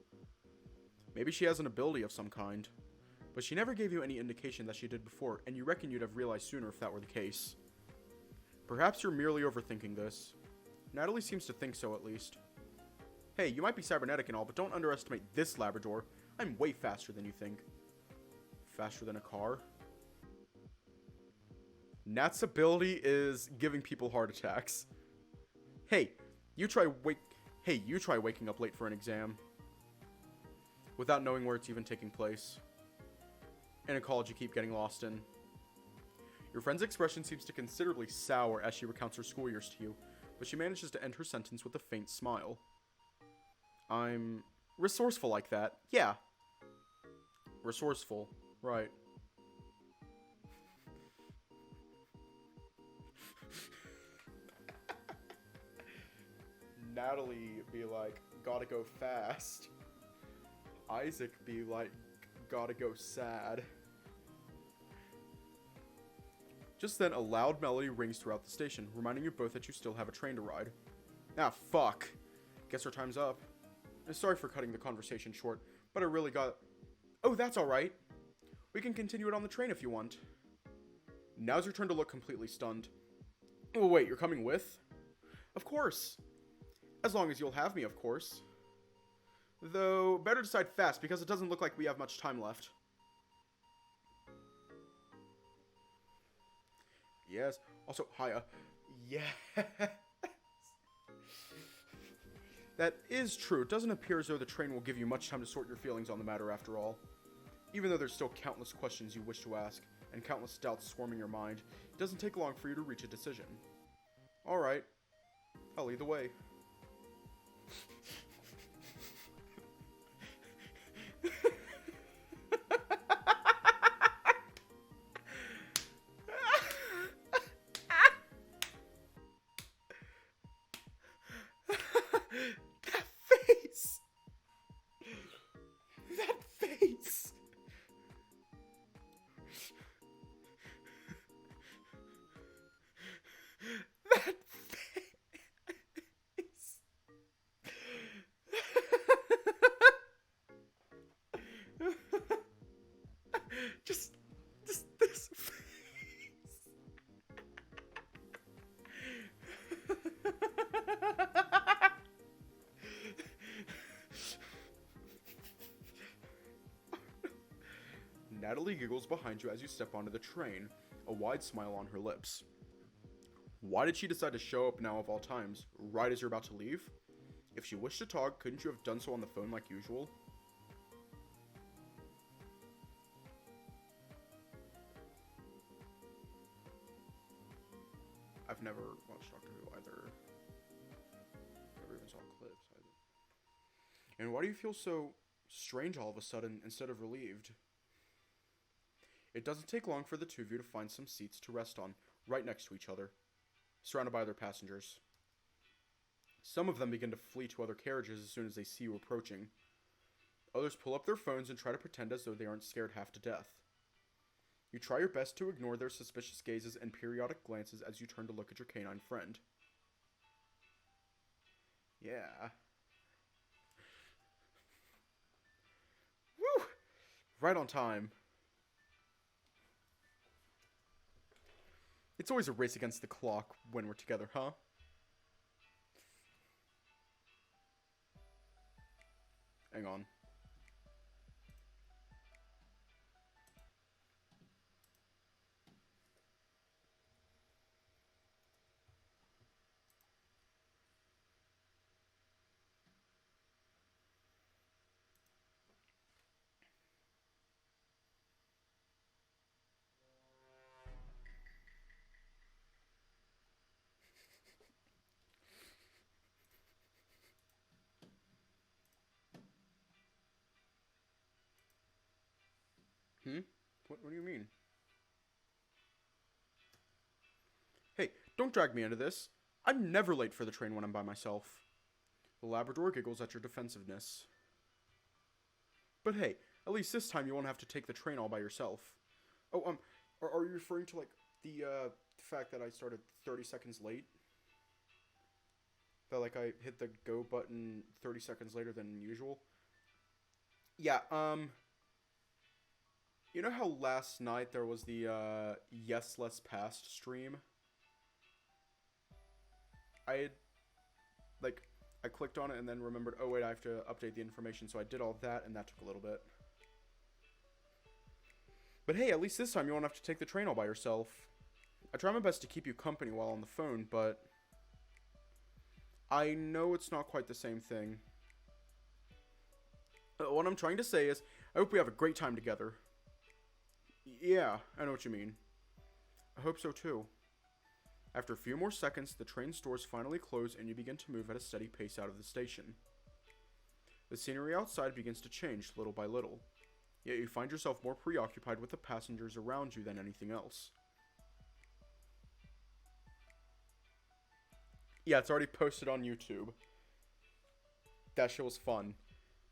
Maybe she has an ability of some kind. But she never gave you any indication that she did before, and you reckon you'd have realized sooner if that were the case. Perhaps you're merely overthinking this. Natalie seems to think so, at least. Hey, you might be cybernetic and all, but don't underestimate this Labrador. I'm way faster than you think. Faster than a car? Nat's ability is giving people heart attacks. Hey, you try waking up late for an exam. Without knowing where it's even taking place. In a college you keep getting lost in. Your friend's expression seems to considerably sour as she recounts her school years to you, but she manages to end her sentence with a faint smile. I'm resourceful like that. Yeah. Resourceful. Right. Natalie be like, gotta go fast. Isaac be like, gotta go sad. Just then, a loud melody rings throughout the station, reminding you both that you still have a train to ride. Ah, fuck. Guess our time's up. Sorry for cutting the conversation short, but I really got... Oh, that's alright. We can continue it on the train if you want. Now's your turn to look completely stunned. Oh, wait, you're coming with? Of course. As long as you'll have me, of course. Though, better decide fast, because it doesn't look like we have much time left. Yes. Also, hiya. Yes. That is true. It doesn't appear as though the train will give you much time to sort your feelings on the matter after all. Even though there's still countless questions you wish to ask, and countless doubts swarming your mind, it doesn't take long for you to reach a decision. Alright. I'll lead the way. Just this face. Natalie giggles behind you as you step onto the train, a wide smile on her lips. Why did she decide to show up now of all times, right as you're about to leave? If she wished to talk, couldn't you have done so on the phone like usual? I've never watched Doctor Who either. Never even saw clips either. And why do you feel so strange all of a sudden instead of relieved? It doesn't take long for the two of you to find some seats to rest on, right next to each other, surrounded by other passengers. Some of them begin to flee to other carriages as soon as they see you approaching. Others pull up their phones and try to pretend as though they aren't scared half to death. You try your best to ignore their suspicious gazes and periodic glances as you turn to look at your canine friend. Yeah. Woo! Right on time. It's always a race against the clock when we're together, huh? Hang on. What do you mean? Hey, don't drag me into this. I'm never late for the train when I'm by myself. The Labrador giggles at your defensiveness. But hey, at least this time you won't have to take the train all by yourself. Oh, are you referring to, like, the fact that I started 30 seconds late? That, like, I hit the go button 30 seconds later than usual? Yeah, you know how last night there was the, Yes Less Past stream? I clicked on it and then remembered, oh wait, I have to update the information, so I did all that, and that took a little bit. But hey, at least this time you won't have to take the train all by yourself. I try my best to keep you company while on the phone, but I know it's not quite the same thing. What I'm trying to say is, I hope we have a great time together. Yeah, I know what you mean. I hope so too. After a few more seconds, the train's doors finally close and you begin to move at a steady pace out of the station. The scenery outside begins to change little by little, yet you find yourself more preoccupied with the passengers around you than anything else. Yeah, it's already posted on YouTube. That shit was fun.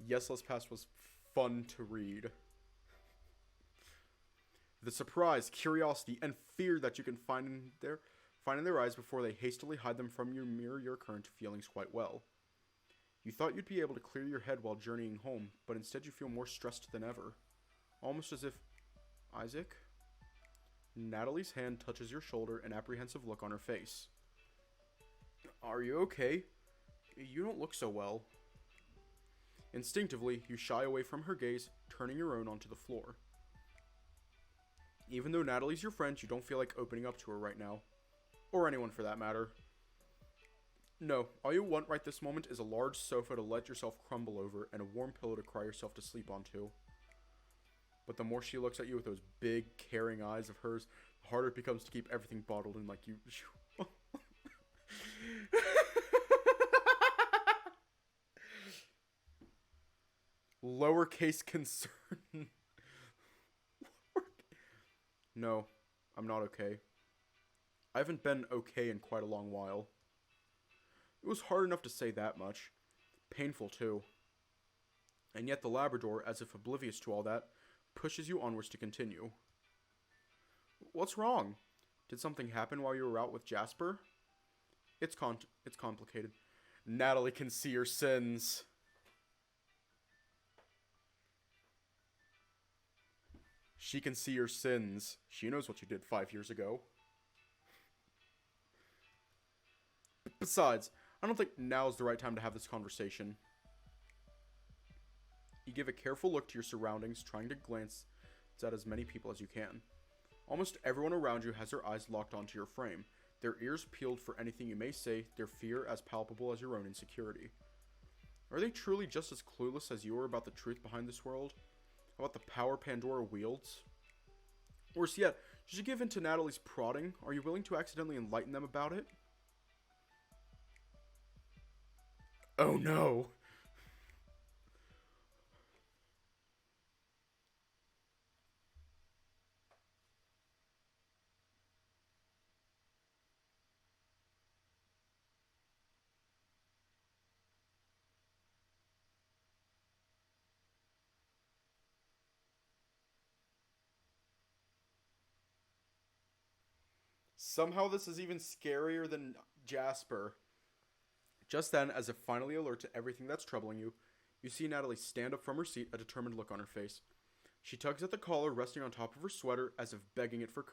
Yes, Let's Pass was fun to read. The surprise, curiosity, and fear that you can find in their eyes before they hastily hide them from you mirror your current feelings quite well. You thought you'd be able to clear your head while journeying home, but instead you feel more stressed than ever. Almost as if... Isaac? Natalie's hand touches your shoulder, an apprehensive look on her face. Are you okay? You don't look so well. Instinctively, you shy away from her gaze, turning your own onto the floor. Even though Natalie's your friend, you don't feel like opening up to her right now. Or anyone for that matter. No, all you want right this moment is a large sofa to let yourself crumble over and a warm pillow to cry yourself to sleep onto. But the more she looks at you with those big, caring eyes of hers, the harder it becomes to keep everything bottled in like you... Lowercase concern. No, I'm not okay. I haven't been okay in quite a long while. It was hard enough to say that much. Painful, too. And yet the Labrador, as if oblivious to all that, pushes you onwards to continue. What's wrong? Did something happen while you were out with Jasper? It's complicated. Natalie can see your sins. She can see your sins. She knows what you did 5 years ago. Besides, I don't think now's the right time to have this conversation. You give a careful look to your surroundings, trying to glance at as many people as you can. Almost everyone around you has their eyes locked onto your frame, their ears peeled for anything you may say, their fear as palpable as your own insecurity. Are they truly just as clueless as you are about the truth behind this world? About the power Pandora wields? Worse yet, should you give in to Natalie's prodding? Are you willing to accidentally enlighten them about it? Oh no! Somehow this is even scarier than Jasper. Just then, as if finally alert to everything that's troubling you, you see Natalie stand up from her seat, a determined look on her face. She tugs at the collar resting on top of her sweater, as if begging it for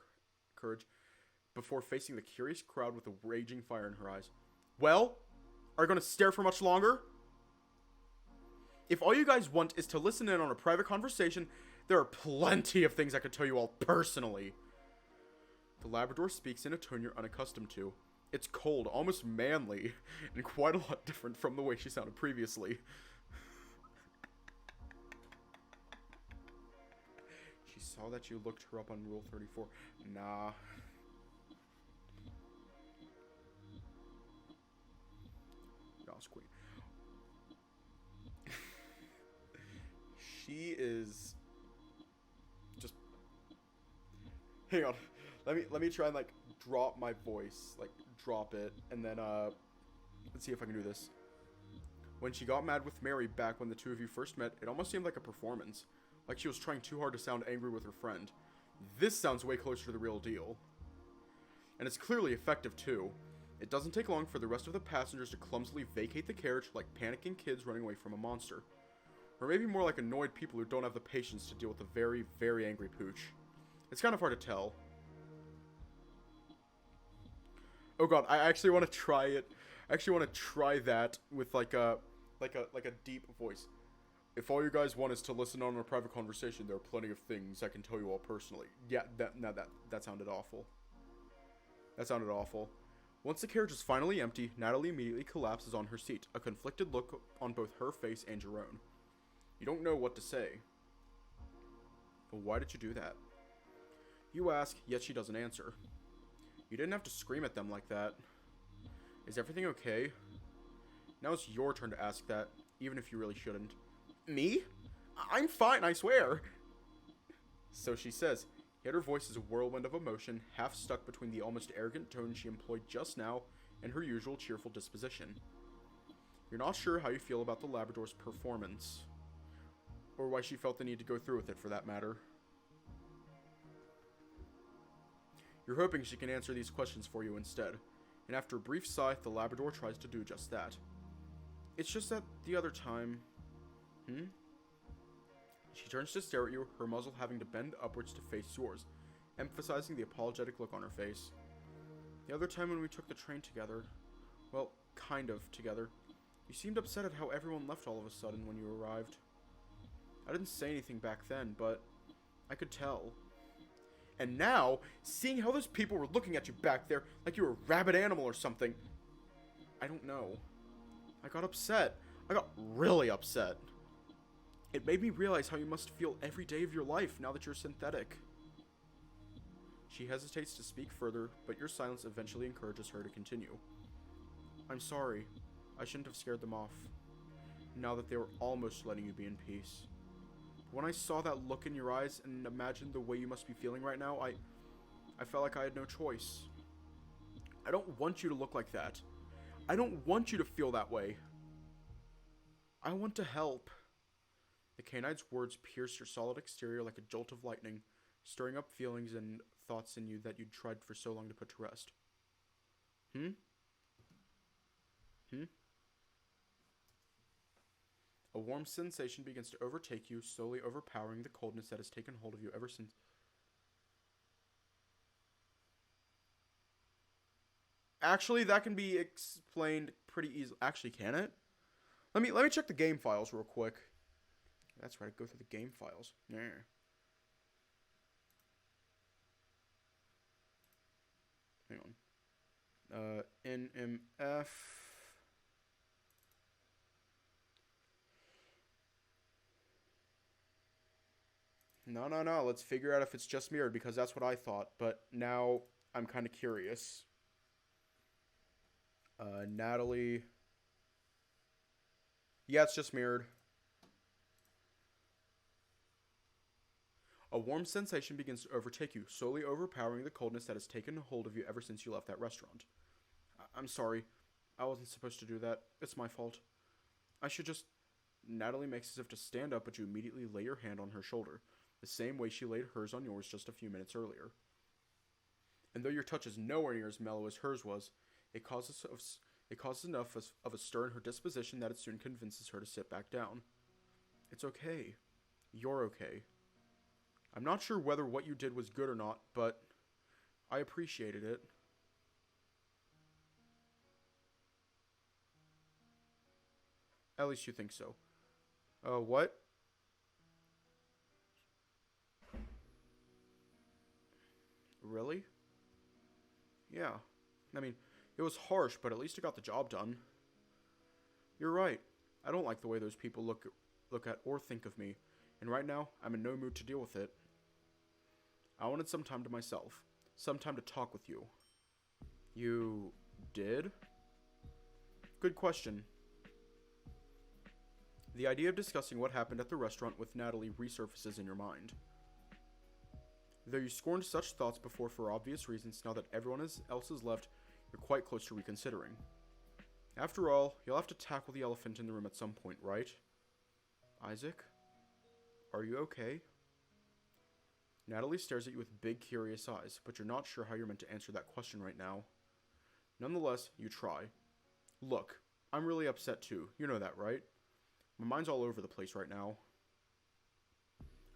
courage, before facing the curious crowd with a raging fire in her eyes. Well? Are you going to stare for much longer? If all you guys want is to listen in on a private conversation, there are plenty of things I could tell you all personally. The Labrador speaks in a tone you're unaccustomed to. It's cold, almost manly, and quite a lot different from the way she sounded previously. She saw that you looked her up on Rule 34. Nah. Yas Queen. She is... just... Hang on. Let me try and, like, drop my voice. Like, drop it. And then, let's see if I can do this. When she got mad with Mary back when the two of you first met, it almost seemed like a performance. Like she was trying too hard to sound angry with her friend. This sounds way closer to the real deal. And it's clearly effective, too. It doesn't take long for the rest of the passengers to clumsily vacate the carriage like panicking kids running away from a monster. Or maybe more like annoyed people who don't have the patience to deal with a very, very angry pooch. It's kind of hard to tell. Oh god, I actually want to try it. I actually want to try that with like a deep voice. If all you guys want is to listen on a private conversation, there are plenty of things I can tell you all personally. Yeah, that sounded awful. That sounded awful. Once the carriage is finally empty, Natalie immediately collapses on her seat, a conflicted look on both her face and your own. You don't know what to say. But why did you do that? You ask, yet she doesn't answer. You didn't have to scream at them like that. Is everything okay? Now it's your turn to ask that, even if you really shouldn't. Me? I'm fine, I swear. So she says, yet her voice is a whirlwind of emotion, half stuck between the almost arrogant tone she employed just now and her usual cheerful disposition. You're not sure how you feel about the Labrador's performance, or why she felt the need to go through with it for that matter. You're hoping she can answer these questions for you instead, and after a brief sigh, the Labrador tries to do just that. It's just that the other time... She turns to stare at you, her muzzle having to bend upwards to face yours, emphasizing the apologetic look on her face. The other time when we took the train together, well, kind of together, you seemed upset at how everyone left all of a sudden when you arrived. I didn't say anything back then, but I could tell. And now, seeing how those people were looking at you back there like you were a rabid animal or something, I don't know. I got upset. I got really upset. It made me realize how you must feel every day of your life now that you're synthetic. She hesitates to speak further, but your silence eventually encourages her to continue. I'm sorry. I shouldn't have scared them off. Now that they were almost letting you be in peace. When I saw that look in your eyes and imagined the way you must be feeling right now, I felt like I had no choice. I don't want you to look like that. I don't want you to feel that way. I want to help. The canine's words pierced your solid exterior like a jolt of lightning, stirring up feelings and thoughts in you that you'd tried for so long to put to rest. A warm sensation begins to overtake you, slowly overpowering the coldness that has taken hold of you ever since... Actually, that can be explained pretty easily. Actually, can it? Let me check the game files real quick. That's right, go through the game files. Yeah. Hang on. NMF. No. Let's figure out if it's just mirrored, because that's what I thought. But now I'm kind of curious. Natalie. Yeah, it's just mirrored. A warm sensation begins to overtake you, slowly overpowering the coldness that has taken hold of you ever since you left that restaurant. I'm sorry. I wasn't supposed to do that. It's my fault. I should just... Natalie makes as if to stand up, but you immediately lay your hand on her shoulder, the same way she laid hers on yours just a few minutes earlier. And though your touch is nowhere near as mellow as hers was, it causes enough of a stir in her disposition that it soon convinces her to sit back down. It's okay. You're okay. I'm not sure whether what you did was good or not, but I appreciated it. At least you think so. What? Really? Yeah. I mean, it was harsh, but at least it got the job done. You're right. I don't like the way those people look at or think of me, and right now, I'm in no mood to deal with it. I wanted some time to myself. Some time to talk with you. You did? Good question. The idea of discussing what happened at the restaurant with Natalie resurfaces in your mind. Though you scorned such thoughts before for obvious reasons, now that everyone else has left, you're quite close to reconsidering. After all, you'll have to tackle the elephant in the room at some point, right? Isaac? Are you okay? Natalie stares at you with big, curious eyes, but you're not sure how you're meant to answer that question right now. Nonetheless, you try. Look, I'm really upset too. You know that, right? My mind's all over the place right now.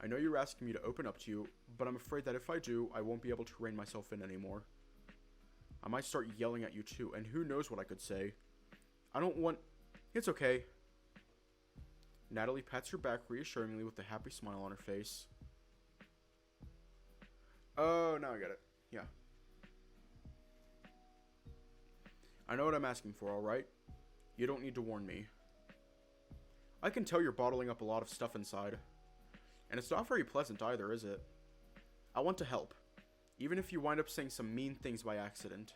I know you're asking me to open up to you, but I'm afraid that if I do, I won't be able to rein myself in anymore. I might start yelling at you too, and who knows what I could say. I don't want... It's okay. Natalie pats your back reassuringly with a happy smile on her face. Oh, now I get it. Yeah. I know what I'm asking for, alright? You don't need to warn me. I can tell you're bottling up a lot of stuff inside. And it's not very pleasant either, is it? I want to help. Even if you wind up saying some mean things by accident.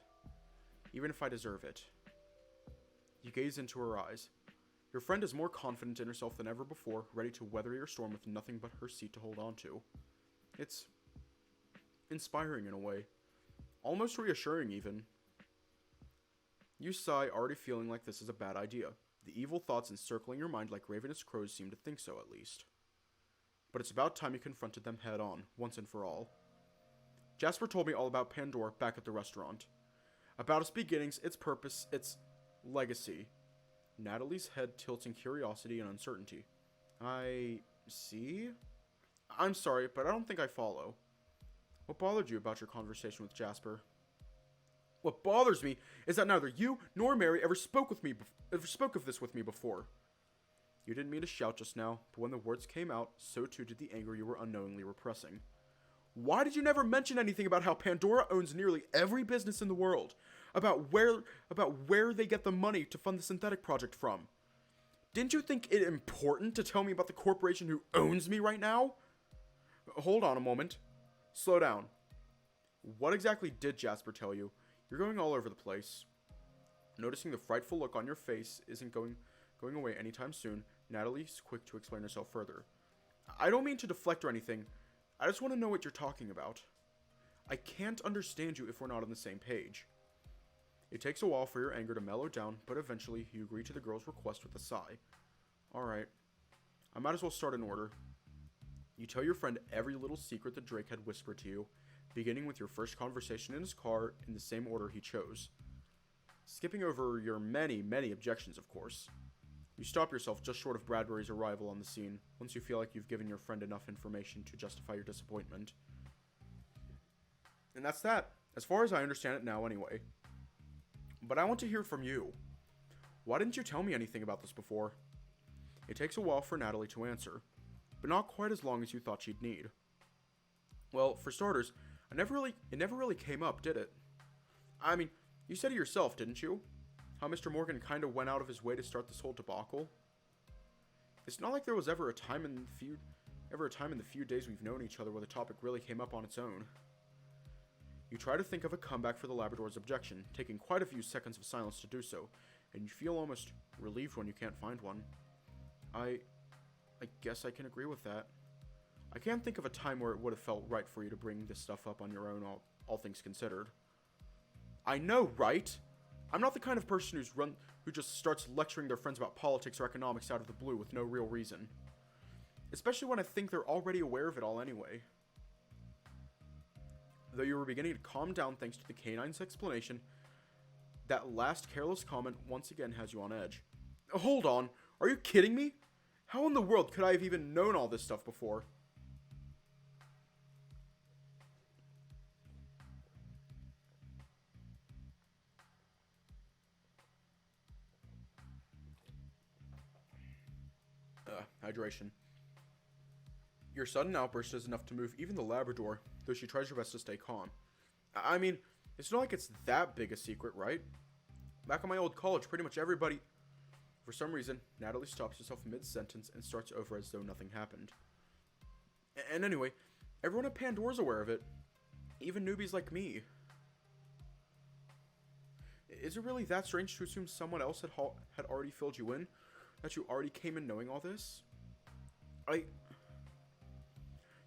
Even if I deserve it. You gaze into her eyes. Your friend is more confident in herself than ever before, ready to weather your storm with nothing but her seat to hold on to. It's inspiring in a way. Almost reassuring, even. You sigh, already feeling like this is a bad idea. The evil thoughts encircling your mind like ravenous crows seem to think so, at least. But it's about time you confronted them head on, once and for all. Jasper told me all about Pandora back at the restaurant. About its beginnings, its purpose, its legacy. Natalie's head tilts in curiosity and uncertainty. I see? I'm sorry, but I don't think I follow. What bothered you about your conversation with Jasper? What bothers me is that neither you nor Mary ever spoke of this with me before. You didn't mean to shout just now, but when the words came out, so too did the anger you were unknowingly repressing. Why did you never mention anything about how Pandora owns nearly every business in the world? About where they get the money to fund the synthetic project from? Didn't you think it important to tell me about the corporation who owns me right now? Hold on a moment. Slow down. What exactly did Jasper tell you? You're going all over the place. Noticing the frightful look on your face isn't going away anytime soon, Natalie's quick to explain herself further. I don't mean to deflect or anything. I just want to know what you're talking about. I can't understand you if we're not on the same page. It takes a while for your anger to mellow down, but eventually you agree to the girl's request with a sigh. Alright. I might as well start in order. You tell your friend every little secret that Drake had whispered to you, beginning with your first conversation in his car in the same order he chose. Skipping over your many, many objections, of course. You stop yourself just short of Bradbury's arrival on the scene, once you feel like you've given your friend enough information to justify your disappointment. And that's that, as far as I understand it now anyway. But I want to hear from you. Why didn't you tell me anything about this before? It takes a while for Natalie to answer, but not quite as long as you thought she'd need. Well, for starters, it never really came up, did it? I mean, you said it yourself, didn't you? How Mr. Morgan kind of went out of his way to start this whole debacle. It's not like there was ever a time in the few days we've known each other where the topic really came up on its own. You try to think of a comeback for the Labrador's objection, taking quite a few seconds of silence to do so, and you feel almost relieved when you can't find one. I guess I can agree with that. I can't think of a time where it would have felt right for you to bring this stuff up on your own, all things considered. I know, right? I'm not the kind of person who just starts lecturing their friends about politics or economics out of the blue with no real reason. Especially when I think they're already aware of it all anyway. Though you were beginning to calm down thanks to the canine's explanation, that last careless comment once again has you on edge. Hold on, are you kidding me? How in the world could I have even known all this stuff before? Hydration. Your sudden outburst is enough to move even the Labrador, though she tries her best to stay calm. I mean, it's not like it's that big a secret, right? Back in my old college, pretty much everybody... For some reason, Natalie stops herself mid-sentence and starts over as though nothing happened. And anyway, everyone at Pandora's aware of it. Even newbies like me. Is it really that strange to assume someone else had already filled you in? That you already came in knowing all this? You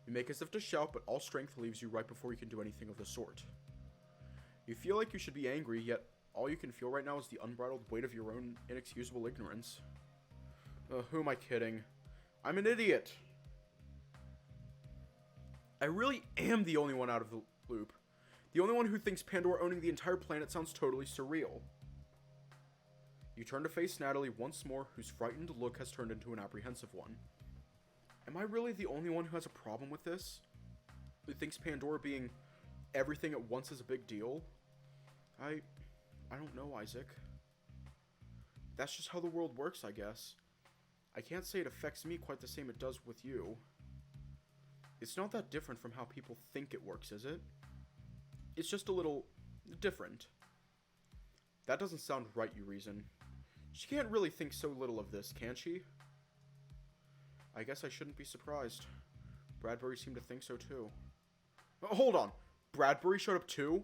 make as if to shout, but all strength leaves you right before you can do anything of the sort. You feel like you should be angry, yet all you can feel right now is the unbridled weight of your own inexcusable ignorance. Who am I kidding? I'm an idiot! I really am the only one out of the loop. The only one who thinks Pandora owning the entire planet sounds totally surreal. You turn to face Natalie once more, whose frightened look has turned into an apprehensive one. Am I really the only one who has a problem with this? Who thinks Pandora being everything at once is a big deal? I don't know, Isaac. That's just how the world works, I guess. I can't say it affects me quite the same it does with you. It's not that different from how people think it works, is it? It's just a little different. That doesn't sound right, you reason. She can't really think so little of this, can she? I guess I shouldn't be surprised. Bradbury seemed to think so too. Hold on. Bradbury showed up too?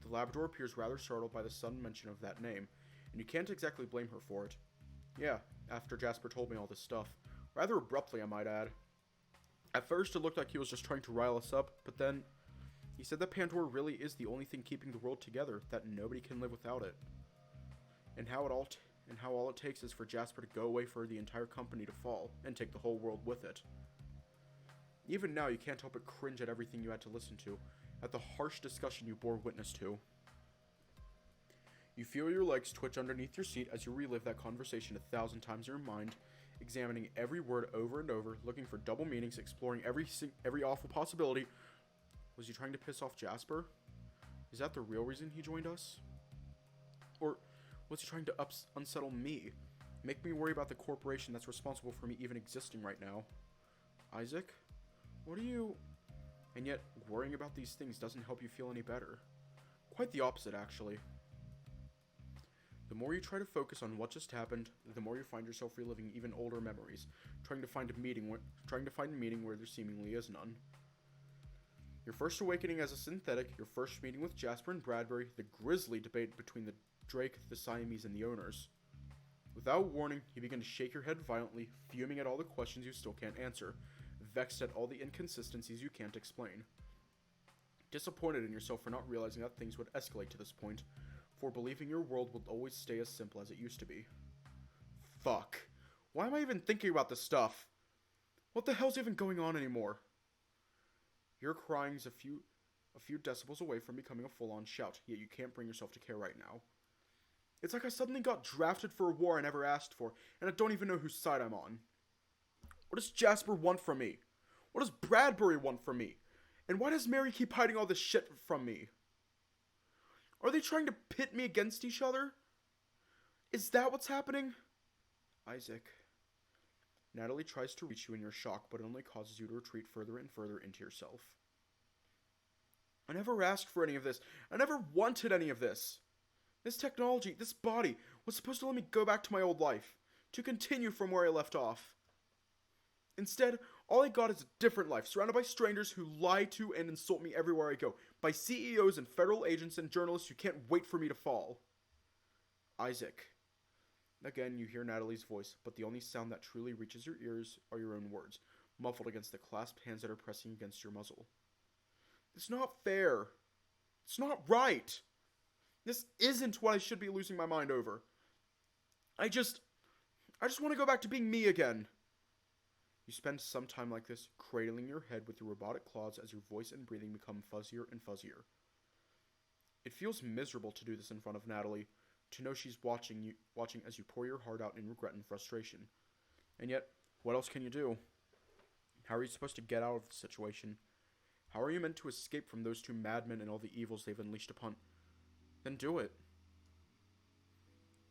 The Labrador appears rather startled by the sudden mention of that name, and you can't exactly blame her for it. Yeah, after Jasper told me all this stuff. Rather abruptly, I might add. At first, it looked like he was just trying to rile us up, but then he said that Pandora really is the only thing keeping the world together, that nobody can live without it. And how all it takes is for Jasper to go away for the entire company to fall, and take the whole world with it. Even now, you can't help but cringe at everything you had to listen to, at the harsh discussion you bore witness to. You feel your legs twitch underneath your seat as you relive that conversation 1,000 times in your mind, examining every word over and over, looking for double meanings, exploring every awful possibility. Was he trying to piss off Jasper? Is that the real reason he joined us? Or was he trying to unsettle me? Make me worry about the corporation that's responsible for me even existing right now? Isaac? What are you... And yet, worrying about these things doesn't help you feel any better. Quite the opposite, actually. The more you try to focus on what just happened, the more you find yourself reliving even older memories, trying to find a meaning where there seemingly is none. Your first awakening as a synthetic, your first meeting with Jasper and Bradbury, the grisly debate between the Drake, the Siamese, and the owners. Without warning, you begin to shake your head violently, fuming at all the questions you still can't answer, vexed at all the inconsistencies you can't explain. Disappointed in yourself for not realizing that things would escalate to this point, for believing your world will always stay as simple as it used to be. Fuck. Why am I even thinking about this stuff? What the hell's even going on anymore? Your crying's a few decibels away from becoming a full-on shout, yet you can't bring yourself to care right now. It's like I suddenly got drafted for a war I never asked for, and I don't even know whose side I'm on. What does Jasper want from me? What does Bradbury want from me? And why does Mary keep hiding all this shit from me? Are they trying to pit me against each other? Is that what's happening? Isaac. Natalie tries to reach you in your shock, but it only causes you to retreat further and further into yourself. I never asked for any of this. I never wanted any of this. This technology, this body, was supposed to let me go back to my old life, to continue from where I left off. Instead, all I got is a different life, surrounded by strangers who lie to and insult me everywhere I go, by CEOs and federal agents and journalists who can't wait for me to fall. Isaac. Again, you hear Natalie's voice, but the only sound that truly reaches your ears are your own words, muffled against the clasped hands that are pressing against your muzzle. It's not fair. It's not right. This isn't what I should be losing my mind over. I just want to go back to being me again. You spend some time like this, cradling your head with your robotic claws as your voice and breathing become fuzzier and fuzzier. It feels miserable to do this in front of Natalie, to know she's watching as you pour your heart out in regret and frustration. And yet, what else can you do? How are you supposed to get out of the situation? How are you meant to escape from those two madmen and all the evils they've unleashed upon? Then do it.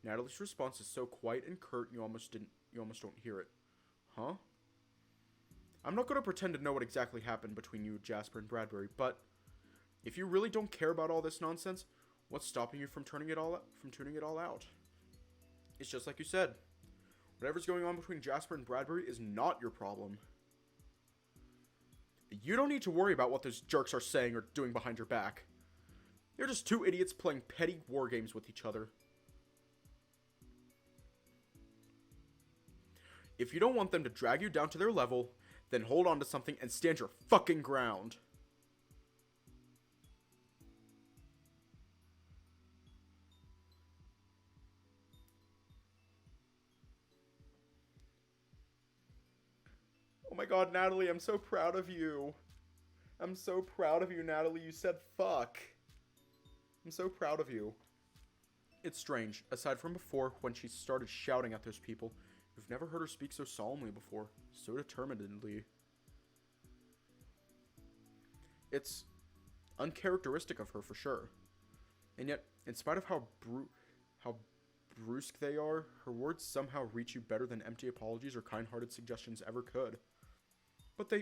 Natalie's response is so quiet and curt you almost don't hear it. Huh? I'm not going to pretend to know what exactly happened between you, Jasper, and Bradbury, but if you really don't care about all this nonsense, what's stopping you from tuning it all out? It's just like you said. Whatever's going on between Jasper and Bradbury is not your problem. You don't need to worry about what those jerks are saying or doing behind your back. They're just two idiots playing petty war games with each other. If you don't want them to drag you down to their level, then hold on to something and stand your fucking ground. Oh my god, Natalie, I'm so proud of you. I'm so proud of you, Natalie. You said fuck. I'm so proud of you. It's strange. Aside from before, when she started shouting at those people, you've never heard her speak so solemnly before. So determinedly. It's uncharacteristic of her for sure. And yet, in spite of how brusque they are, her words somehow reach you better than empty apologies or kind-hearted suggestions ever could. But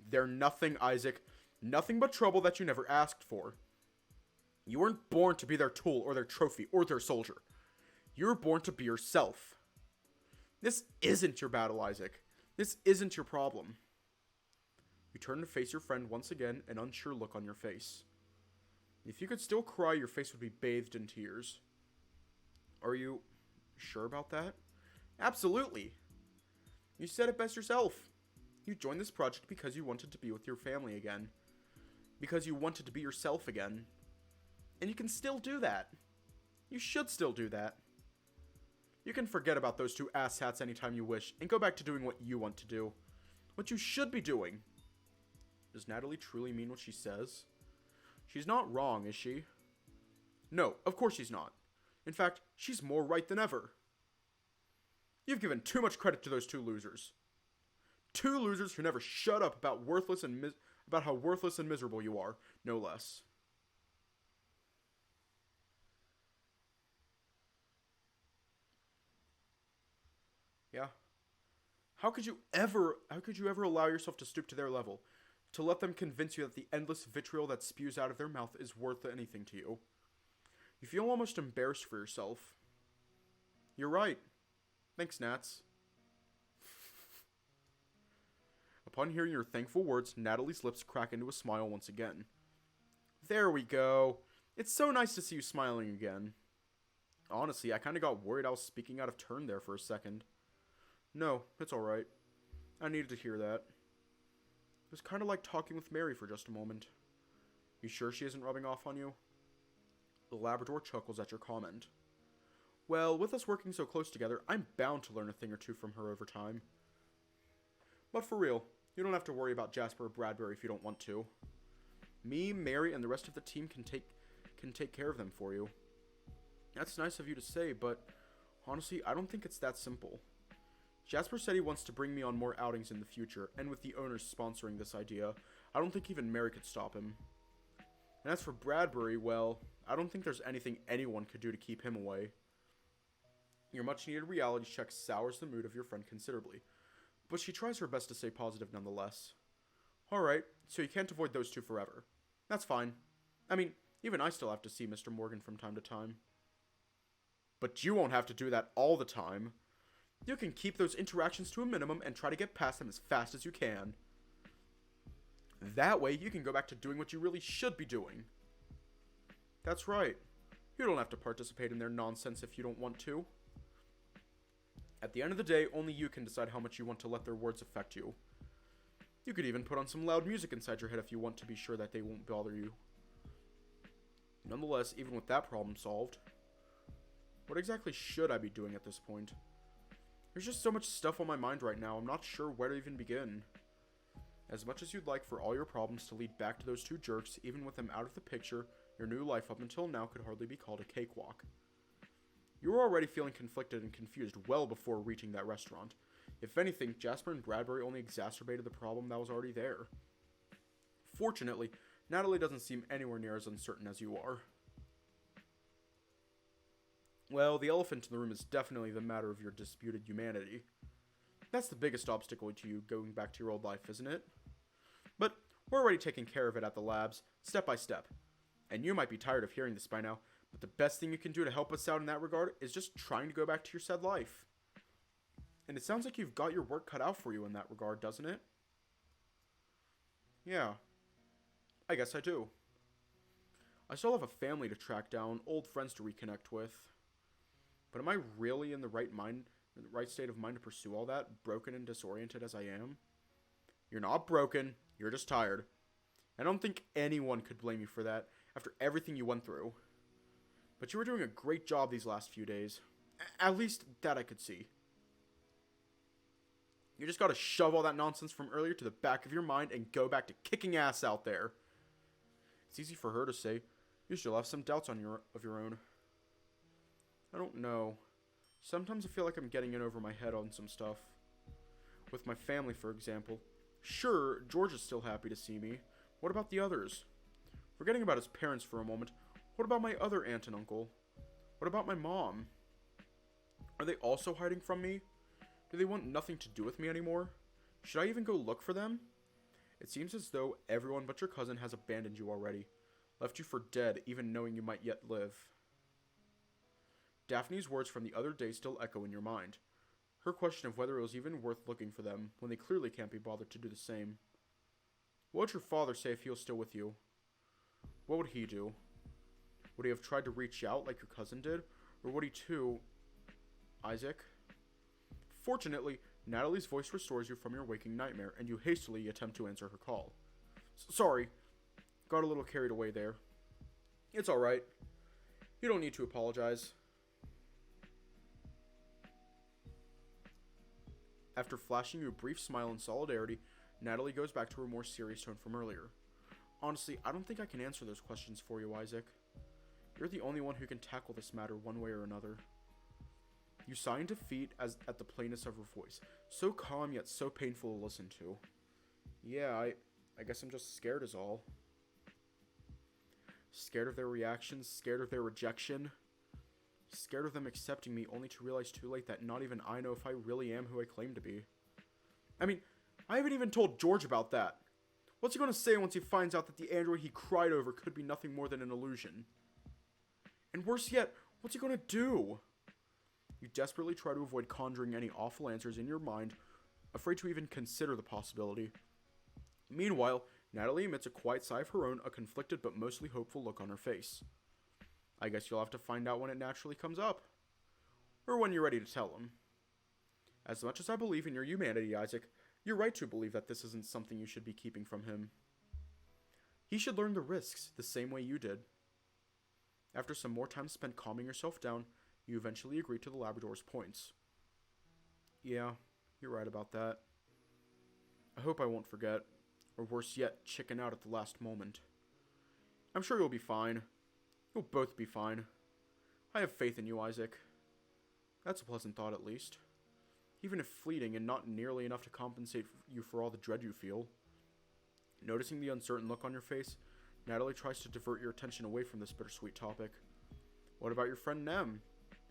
they're nothing, Isaac. Nothing but trouble that you never asked for. You weren't born to be their tool or their trophy or their soldier. You were born to be yourself. This isn't your battle, Isaac. This isn't your problem. You turn to face your friend once again, an unsure look on your face. If you could still cry, your face would be bathed in tears. Are you sure about that? Absolutely. You said it best yourself. You joined this project because you wanted to be with your family again. Because you wanted to be yourself again. And you can still do that. You should still do that. You can forget about those two asshats anytime you wish and go back to doing what you want to do. What you should be doing. Does Natalie truly mean what she says? She's not wrong, is she? No, of course she's not. In fact, she's more right than ever. You've given too much credit to those two losers. Two losers who never shut up about about how worthless and miserable you are, no less. Yeah. How could you ever allow yourself to stoop to their level? To let them convince you that the endless vitriol that spews out of their mouth is worth anything to you? You feel almost embarrassed for yourself. You're right. Thanks, Nats. Upon hearing your thankful words, Natalie's lips crack into a smile once again. There we go. It's so nice to see you smiling again. Honestly, I kinda got worried I was speaking out of turn there for a second. No, it's alright. I needed to hear that. It was kinda like talking with Mary for just a moment. You sure she isn't rubbing off on you? The Labrador chuckles at your comment. Well, with us working so close together, I'm bound to learn a thing or two from her over time. But for real, you don't have to worry about Jasper or Bradbury if you don't want to. Me, Mary, and the rest of the team can take care of them for you. That's nice of you to say, but honestly, I don't think it's that simple. Jasper said he wants to bring me on more outings in the future, and with the owners sponsoring this idea, I don't think even Mary could stop him. And as for Bradbury, well, I don't think there's anything anyone could do to keep him away. Your much-needed reality check sours the mood of your friend considerably, but she tries her best to stay positive nonetheless. Alright, so you can't avoid those two forever. That's fine. I mean, even I still have to see Mr. Morgan from time to time. But you won't have to do that all the time. You can keep those interactions to a minimum and try to get past them as fast as you can. That way, you can go back to doing what you really should be doing. That's right. You don't have to participate in their nonsense if you don't want to. At the end of the day, only you can decide how much you want to let their words affect you. You could even put on some loud music inside your head if you want to be sure that they won't bother you. Nonetheless, even with that problem solved, what exactly should I be doing at this point? There's just so much stuff on my mind right now, I'm not sure where to even begin. As much as you'd like for all your problems to lead back to those two jerks, even with them out of the picture, your new life up until now could hardly be called a cakewalk. You were already feeling conflicted and confused well before reaching that restaurant. If anything, Jasper and Bradbury only exacerbated the problem that was already there. Fortunately, Natalie doesn't seem anywhere near as uncertain as you are. Well, the elephant in the room is definitely the matter of your disputed humanity. That's the biggest obstacle to you going back to your old life, isn't it? But we're already taking care of it at the labs, step by step. And you might be tired of hearing this by now, but the best thing you can do to help us out in that regard is just trying to go back to your said life. And it sounds like you've got your work cut out for you in that regard, doesn't it? Yeah. I guess I do. I still have a family to track down, old friends to reconnect with. But am I really in the right state of mind to pursue all that, broken and disoriented as I am? You're not broken, you're just tired. I don't think anyone could blame you for that, after everything you went through. But you were doing a great job these last few days. At least, that I could see. You just gotta shove all that nonsense from earlier to the back of your mind and go back to kicking ass out there. It's easy for her to say. You still have some doubts of your own. I don't know. Sometimes I feel like I'm getting in over my head on some stuff. With my family, for example. Sure, George is still happy to see me. What about the others? Forgetting about his parents for a moment, what about my other aunt and uncle? What about my mom? Are they also hiding from me? Do they want nothing to do with me anymore? Should I even go look for them? It seems as though everyone but your cousin has abandoned you already. Left you for dead, even knowing you might yet live. Daphne's words from the other day still echo in your mind. Her question of whether it was even worth looking for them, when they clearly can't be bothered to do the same. What would your father say if he was still with you? What would he do? Would he have tried to reach out like your cousin did? Or would he too... Isaac? Fortunately, Natalie's voice restores you from your waking nightmare, and you hastily attempt to answer her call. Sorry. Got a little carried away there. It's alright. You don't need to apologize. After flashing you a brief smile in solidarity, Natalie goes back to her more serious tone from earlier. Honestly, I don't think I can answer those questions for you, Isaac. You're the only one who can tackle this matter one way or another. You sigh in defeat at the plainness of her voice, so calm yet so painful to listen to. Yeah, I guess I'm just scared is all. Scared of their reactions, scared of their rejection. Scared of them accepting me only to realize too late that not even I know if I really am who I claim to be. I mean, I haven't even told George about that. What's he gonna say once he finds out that the android he cried over could be nothing more than an illusion? And worse yet, what's he gonna do? You desperately try to avoid conjuring any awful answers in your mind, afraid to even consider the possibility. Meanwhile, Natalie emits a quiet sigh of her own, a conflicted but mostly hopeful look on her face. I guess you'll have to find out when it naturally comes up. Or when you're ready to tell him. As much as I believe in your humanity, Isaac, you're right to believe that this isn't something you should be keeping from him. He should learn the risks, the same way you did. After some more time spent calming yourself down, you eventually agree to the Labrador's points. Yeah, you're right about that. I hope I won't forget, or worse yet, chicken out at the last moment. I'm sure you'll be fine. You'll both be fine. I have faith in you, Isaac. That's a pleasant thought, at least. Even if fleeting and not nearly enough to compensate you for all the dread you feel. Noticing the uncertain look on your face, Natalie tries to divert your attention away from this bittersweet topic. What about your friend Nem?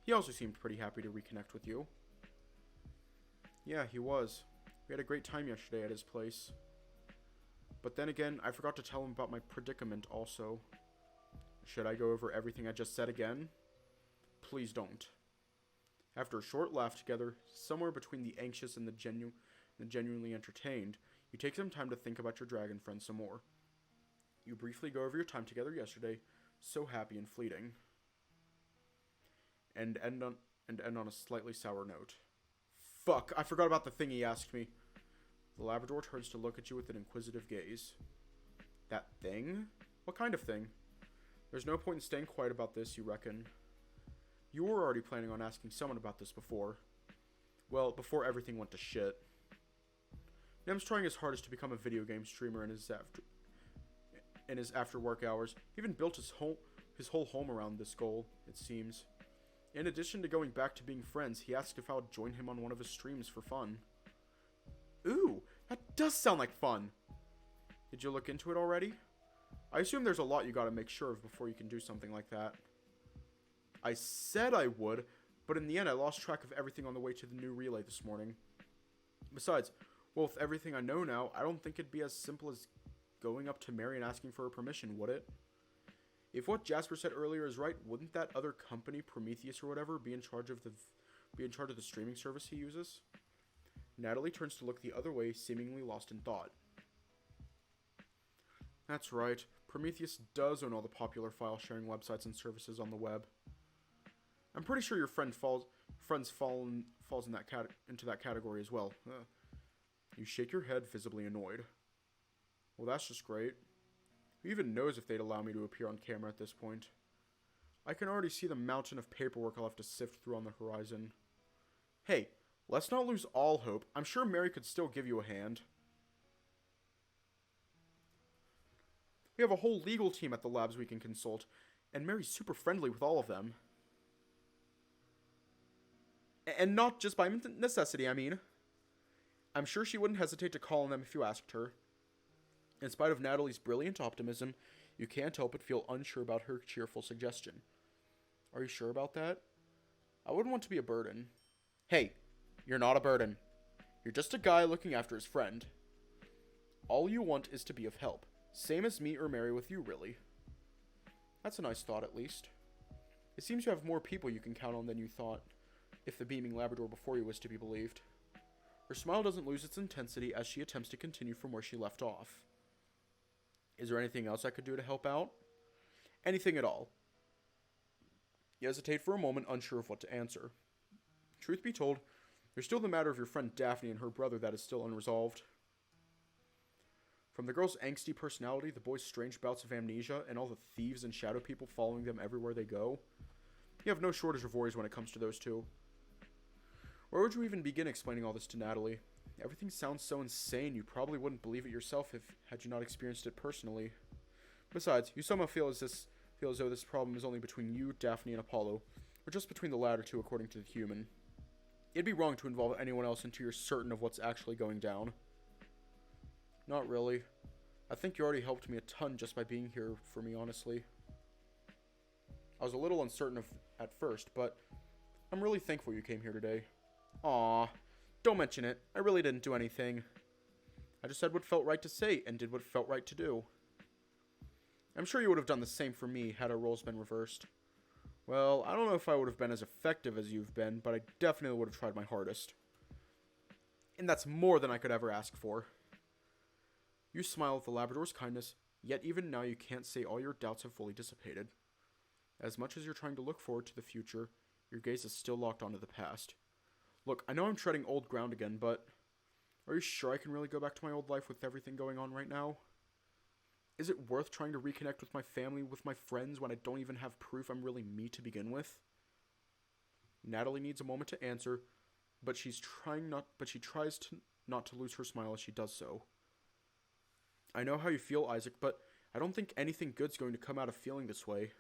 He also seemed pretty happy to reconnect with you. Yeah, he was. We had a great time yesterday at his place. But then again, I forgot to tell him about my predicament also. Should I go over everything I just said again? Please don't. After a short laugh together, somewhere between the anxious and the genuinely entertained, you take some time to think about your dragon friend some more. You briefly go over your time together yesterday, so happy and fleeting. And end on a slightly sour note. Fuck, I forgot about the thing he asked me. The Labrador turns to look at you with an inquisitive gaze. That thing? What kind of thing? There's no point in staying quiet about this, you reckon. You were already planning on asking someone about this before. Well, before everything went to shit. Nem's trying his hardest to become a video game streamer in his after work hours. He even built his whole home around this goal, it seems. In addition to going back to being friends, he asked if I would join him on one of his streams for fun. Ooh, that does sound like fun! Did you look into it already? I assume there's a lot you gotta make sure of before you can do something like that. I said I would, but in the end I lost track of everything on the way to the new relay this morning. Besides, well, with everything I know now, I don't think it'd be as simple as going up to Mary and asking for her permission, would it? If what Jasper said earlier is right, wouldn't that other company, Prometheus or whatever, be in charge of the streaming service he uses? Natalie turns to look the other way, seemingly lost in thought. That's right. Prometheus does own all the popular file-sharing websites and services on the web. I'm pretty sure your friend falls in into that category as well. You shake your head, visibly annoyed. Well, that's just great. Who even knows if they'd allow me to appear on camera at this point? I can already see the mountain of paperwork I'll have to sift through on the horizon. Hey, let's not lose all hope. I'm sure Mary could still give you a hand. We have a whole legal team at the labs we can consult, and Mary's super friendly with all of them. And not just by necessity, I mean. I'm sure she wouldn't hesitate to call on them if you asked her. In spite of Natalie's brilliant optimism, you can't help but feel unsure about her cheerful suggestion. Are you sure about that? I wouldn't want to be a burden. Hey, you're not a burden. You're just a guy looking after his friend. All you want is to be of help. Same as me or Mary with you, really. That's a nice thought, at least. It seems you have more people you can count on than you thought, if the beaming Labrador before you was to be believed. Her smile doesn't lose its intensity as she attempts to continue from where she left off. Is there anything else I could do to help out? Anything at all. You hesitate for a moment, unsure of what to answer. Truth be told, there's still the matter of your friend Daphne and her brother that is still unresolved. From the girl's angsty personality, the boy's strange bouts of amnesia, and all the thieves and shadow people following them everywhere they go, you have no shortage of worries when it comes to those two. Where would you even begin explaining all this to Natalie? Everything sounds so insane you probably wouldn't believe it yourself had you not experienced it personally. Besides, you somehow feel as though this problem is only between you, Daphne, and Apollo, or just between the latter two according to the human. It'd be wrong to involve anyone else until you're certain of what's actually going down. Not really. I think you already helped me a ton just by being here for me, honestly. I was a little uncertain at first, but I'm really thankful you came here today. Aw, don't mention it. I really didn't do anything. I just said what felt right to say and did what felt right to do. I'm sure you would have done the same for me had our roles been reversed. Well, I don't know if I would have been as effective as you've been, but I definitely would have tried my hardest. And that's more than I could ever ask for. You smile at the Labrador's kindness, yet even now you can't say all your doubts have fully dissipated. As much as you're trying to look forward to the future, your gaze is still locked onto the past. Look, I know I'm treading old ground again, but are you sure I can really go back to my old life with everything going on right now? Is it worth trying to reconnect with my family, with my friends, when I don't even have proof I'm really me to begin with? Natalie needs a moment to answer, but she tries not to lose her smile as she does so. I know how you feel, Isaac, but I don't think anything good's going to come out of feeling this way.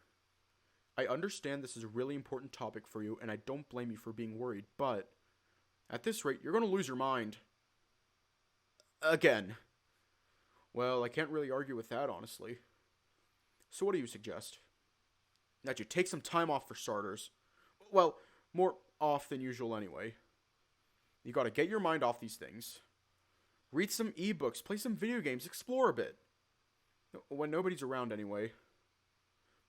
I understand this is a really important topic for you, and I don't blame you for being worried, but at this rate, you're going to lose your mind. Again. Well, I can't really argue with that, honestly. So what do you suggest? That you take some time off for starters. Well, more off than usual anyway. You gotta get your mind off these things. Read some ebooks, play some video games, explore a bit. When nobody's around anyway.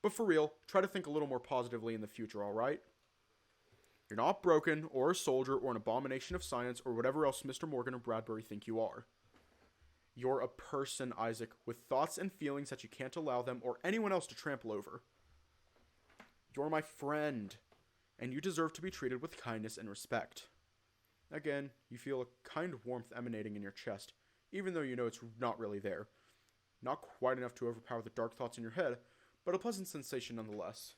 But for real, try to think a little more positively in the future, alright? You're not broken, or a soldier, or an abomination of science, or whatever else Mr. Morgan or Bradbury think you are. You're a person, Isaac, with thoughts and feelings that you can't allow them or anyone else to trample over. You're my friend, and you deserve to be treated with kindness and respect. Again, you feel a kind of warmth emanating in your chest, even though you know it's not really there. Not quite enough to overpower the dark thoughts in your head, but a pleasant sensation nonetheless.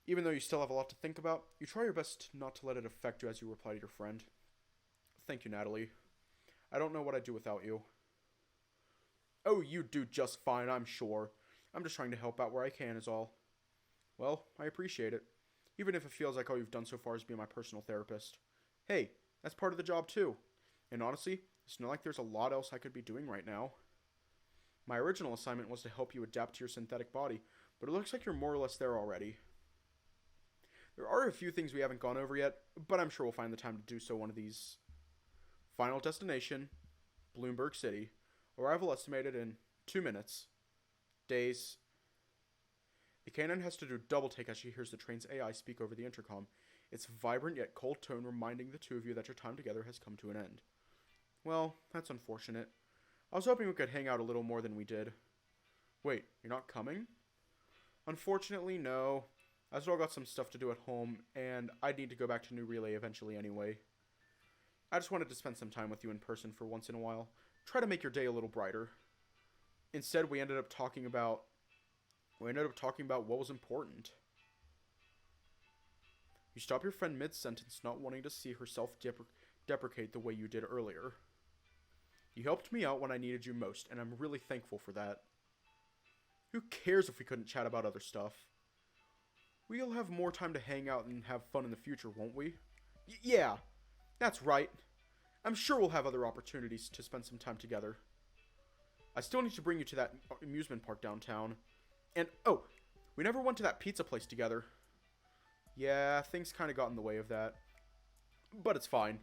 Even though you still have a lot to think about, you try your best not to let it affect you as you reply to your friend. Thank you, Natalie. I don't know what I'd do without you. Oh, you do just fine, I'm sure. I'm just trying to help out where I can is all. Well, I appreciate it. Even if it feels like all you've done so far is be my personal therapist. Hey, that's part of the job too. And honestly, it's not like there's a lot else I could be doing right now. My original assignment was to help you adapt to your synthetic body, but it looks like you're more or less there already. There are a few things we haven't gone over yet, but I'm sure we'll find the time to do so one of these. Final destination, Bloomberg City. Arrival estimated in 2 minutes. Days. The canine has to do double take as she hears the train's AI speak over the intercom, its vibrant yet cold tone reminding the two of you that your time together has come to an end. Well, that's unfortunate. I was hoping we could hang out a little more than we did. Wait, you're not coming? Unfortunately, no. I still got some stuff to do at home, and I'd need to go back to New Relay eventually anyway. I just wanted to spend some time with you in person for once in a while. Try to make your day a little brighter. Instead, we ended up talking about what was important. You stop your friend mid-sentence, not wanting to see her self-deprecate the way you did earlier. You helped me out when I needed you most, and I'm really thankful for that. Who cares if we couldn't chat about other stuff? We'll have more time to hang out and have fun in the future, won't we? Yeah, that's right. I'm sure we'll have other opportunities to spend some time together. I still need to bring you to that amusement park downtown. And, oh, we never went to that pizza place together. Yeah, things kind of got in the way of that. But it's fine.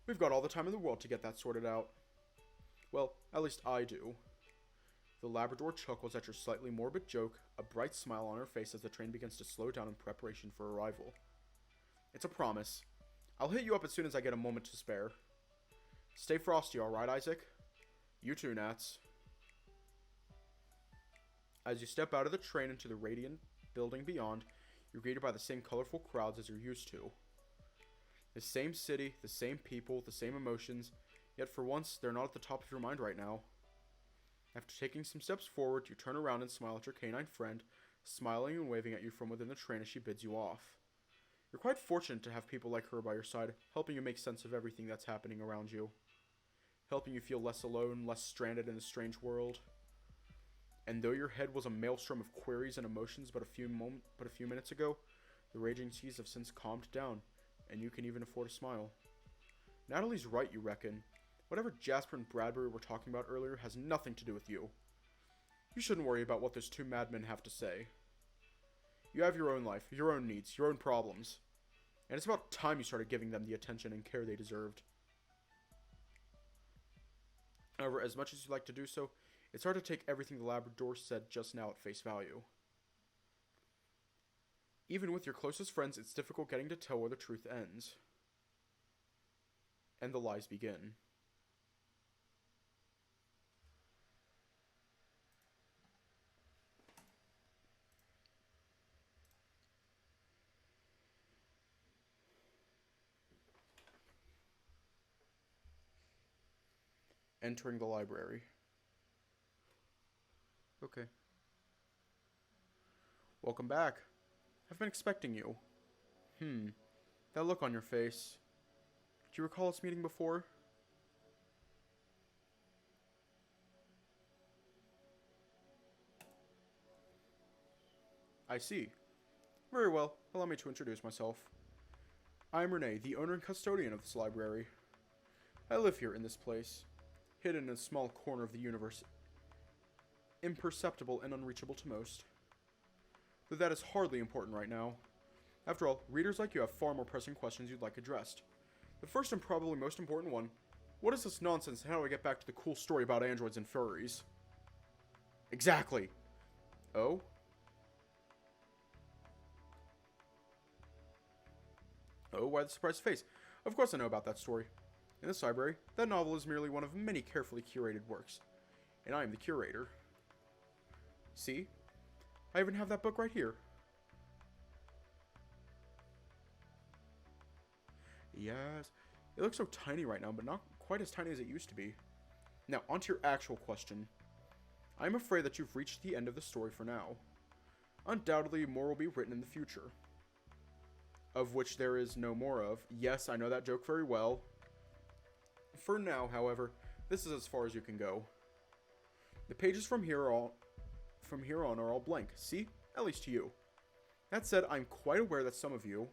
We've got all the time in the world to get that sorted out. Well, at least I do. The Labrador chuckles at your slightly morbid joke, a bright smile on her face as the train begins to slow down in preparation for arrival. It's a promise. I'll hit you up as soon as I get a moment to spare. Stay frosty, alright, Isaac? You too, Nats. As you step out of the train into the radiant building beyond, you're greeted by the same colorful crowds as you're used to. The same city, the same people, the same emotions, yet for once, they're not at the top of your mind right now. After taking some steps forward, you turn around and smile at your canine friend, smiling and waving at you from within the train as she bids you off. You're quite fortunate to have people like her by your side, helping you make sense of everything that's happening around you. Helping you feel less alone, less stranded in a strange world. And though your head was a maelstrom of queries and emotions but a few minutes ago, the raging seas have since calmed down, and you can even afford a smile. Natalie's right, you reckon. Whatever Jasper and Bradbury were talking about earlier has nothing to do with you. You shouldn't worry about what those two madmen have to say. You have your own life, your own needs, your own problems. And it's about time you started giving them the attention and care they deserved. However, as much as you'd like to do so, it's hard to take everything the Labrador said just now at face value. Even with your closest friends, it's difficult getting to tell where the truth ends. And the lies begin. Entering the library. Okay. Welcome back. I've been expecting you. That look on your face. Do you recall us meeting before? I see. Very well. Allow me to introduce myself. I am Renee, the owner and custodian of this library. I live here in this place, hidden in a small corner of the universe, imperceptible and unreachable to most. Though that is hardly important right now. After all, readers like you have far more pressing questions you'd like addressed. The first and probably most important one, what is this nonsense and how do I get back to the cool story about androids and furries? Exactly! Oh? Oh, why the surprised face? Of course I know about that story. In this library, that novel is merely one of many carefully curated works. And I am the curator. See? I even have that book right here. Yes. It looks so tiny right now, but not quite as tiny as it used to be. Now, onto your actual question. I'm afraid that you've reached the end of the story for now. Undoubtedly, more will be written in the future. Of which there is no more of. Yes, I know that joke very well. For now, however, this is as far as you can go. The pages from here on are all blank. See? At least to you. That said, I'm quite aware that some of you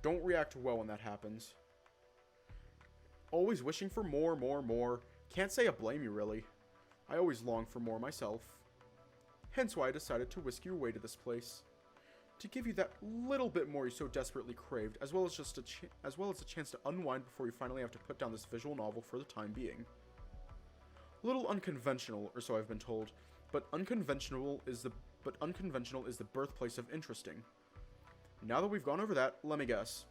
don't react well when that happens. Always wishing for more, more, more. Can't say I blame you, really. I always long for more myself. Hence why I decided to whisk you away to this place. To give you that little bit more you so desperately craved, as well as a chance to unwind before you finally have to put down this visual novel for the time being. A little unconventional, or so I've been told, but unconventional is the birthplace of interesting. Now that we've gone over that, let me guess.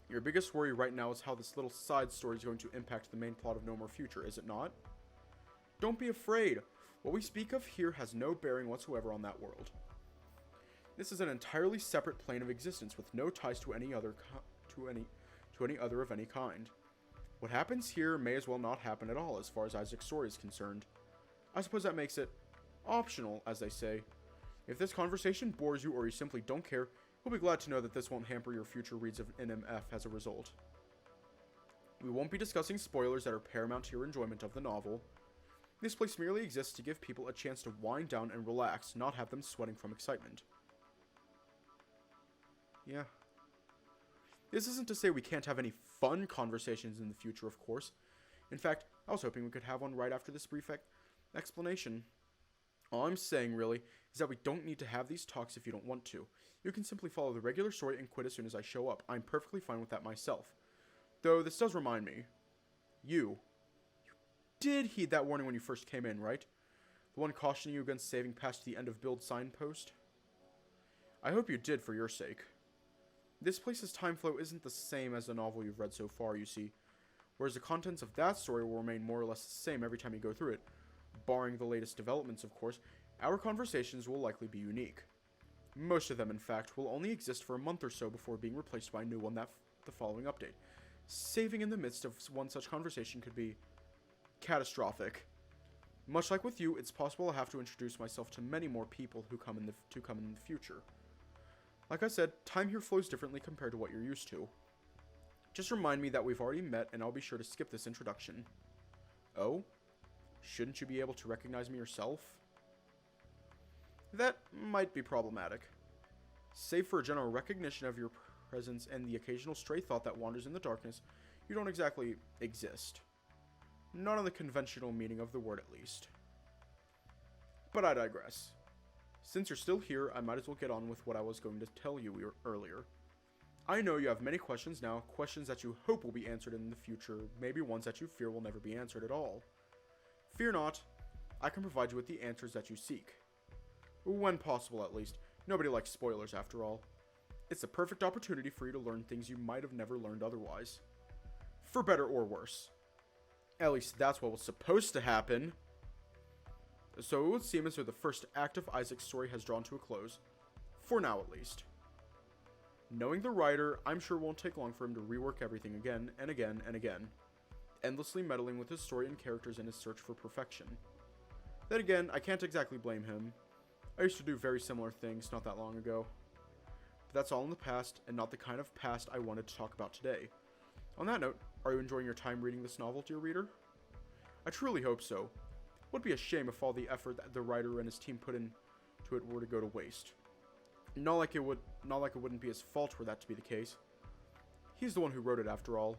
Your biggest worry right now is how this little side story is going to impact the main plot of No More Future, is it not? Don't be afraid. What we speak of here has no bearing whatsoever on that world. This is an entirely separate plane of existence with no ties to any other of any kind. What happens here may as well not happen at all as far as Isaac's story is concerned. I suppose that makes it optional, as they say. If this conversation bores you or you simply don't care, you'll be glad to know that this won't hamper your future reads of NMF as a result. We won't be discussing spoilers that are paramount to your enjoyment of the novel. This place merely exists to give people a chance to wind down and relax, not have them sweating from excitement. Yeah. This isn't to say we can't have any fun conversations in the future, of course. In fact, I was hoping we could have one right after this brief explanation. All I'm saying, really, is that we don't need to have these talks if you don't want to. You can simply follow the regular story and quit as soon as I show up. I'm perfectly fine with that myself. Though, this does remind me. You did heed that warning when you first came in, right? The one cautioning you against saving past the end of build signpost? I hope you did for your sake. This place's time flow isn't the same as the novel you've read so far, you see, whereas the contents of that story will remain more or less the same every time you go through it, barring the latest developments, of course, Our conversations will likely be unique. Most of them, in fact, will only exist for a month or so before being replaced by a new one the following update. Saving in the midst of one such conversation could be catastrophic. Much like with you, it's possible I'll have to introduce myself to many more people who come in the future. Like I said, time here flows differently compared to what you're used to. Just remind me that we've already met, and I'll be sure to skip this introduction. Oh? Shouldn't you be able to recognize me yourself? That might be problematic. Save for a general recognition of your presence and the occasional stray thought that wanders in the darkness, you don't exactly exist. Not in the conventional meaning of the word, at least. But I digress. Since you're still here, I might as well get on with what I was going to tell you earlier. I know you have many questions now, questions that you hope will be answered in the future, maybe ones that you fear will never be answered at all. Fear not, I can provide you with the answers that you seek. When possible, at least. Nobody likes spoilers, after all. It's a perfect opportunity for you to learn things you might have never learned otherwise. For better or worse. At least that's what was supposed to happen. So it would seem as though the first act of Isaac's story has drawn to a close. For now, at least. Knowing the writer, I'm sure it won't take long for him to rework everything again and again and again, endlessly meddling with his story and characters in his search for perfection. Then again, I can't exactly blame him. I used to do very similar things not that long ago. But that's all in the past, and not the kind of past I wanted to talk about today. On that note, are you enjoying your time reading this novel, dear reader? I truly hope so. It would be a shame if all the effort that the writer and his team put into it were to go to waste. Not like it wouldn't be his fault were that to be the case. He's the one who wrote it, after all.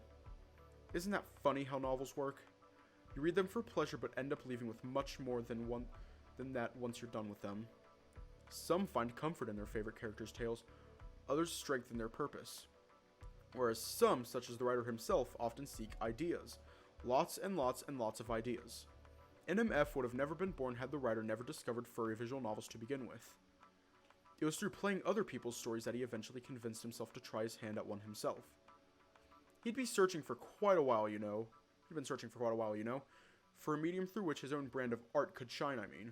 Isn't that funny how novels work? You read them for pleasure but end up leaving with much more than that once you're done with them. Some find comfort in their favorite characters' tales, others strengthen their purpose. Whereas some, such as the writer himself, often seek ideas. Lots and lots and lots of ideas. NMF would have never been born had the writer never discovered furry visual novels to begin with. It was through playing other people's stories that he eventually convinced himself to try his hand at one himself. He'd been searching for quite a while, you know, for a medium through which his own brand of art could shine, I mean.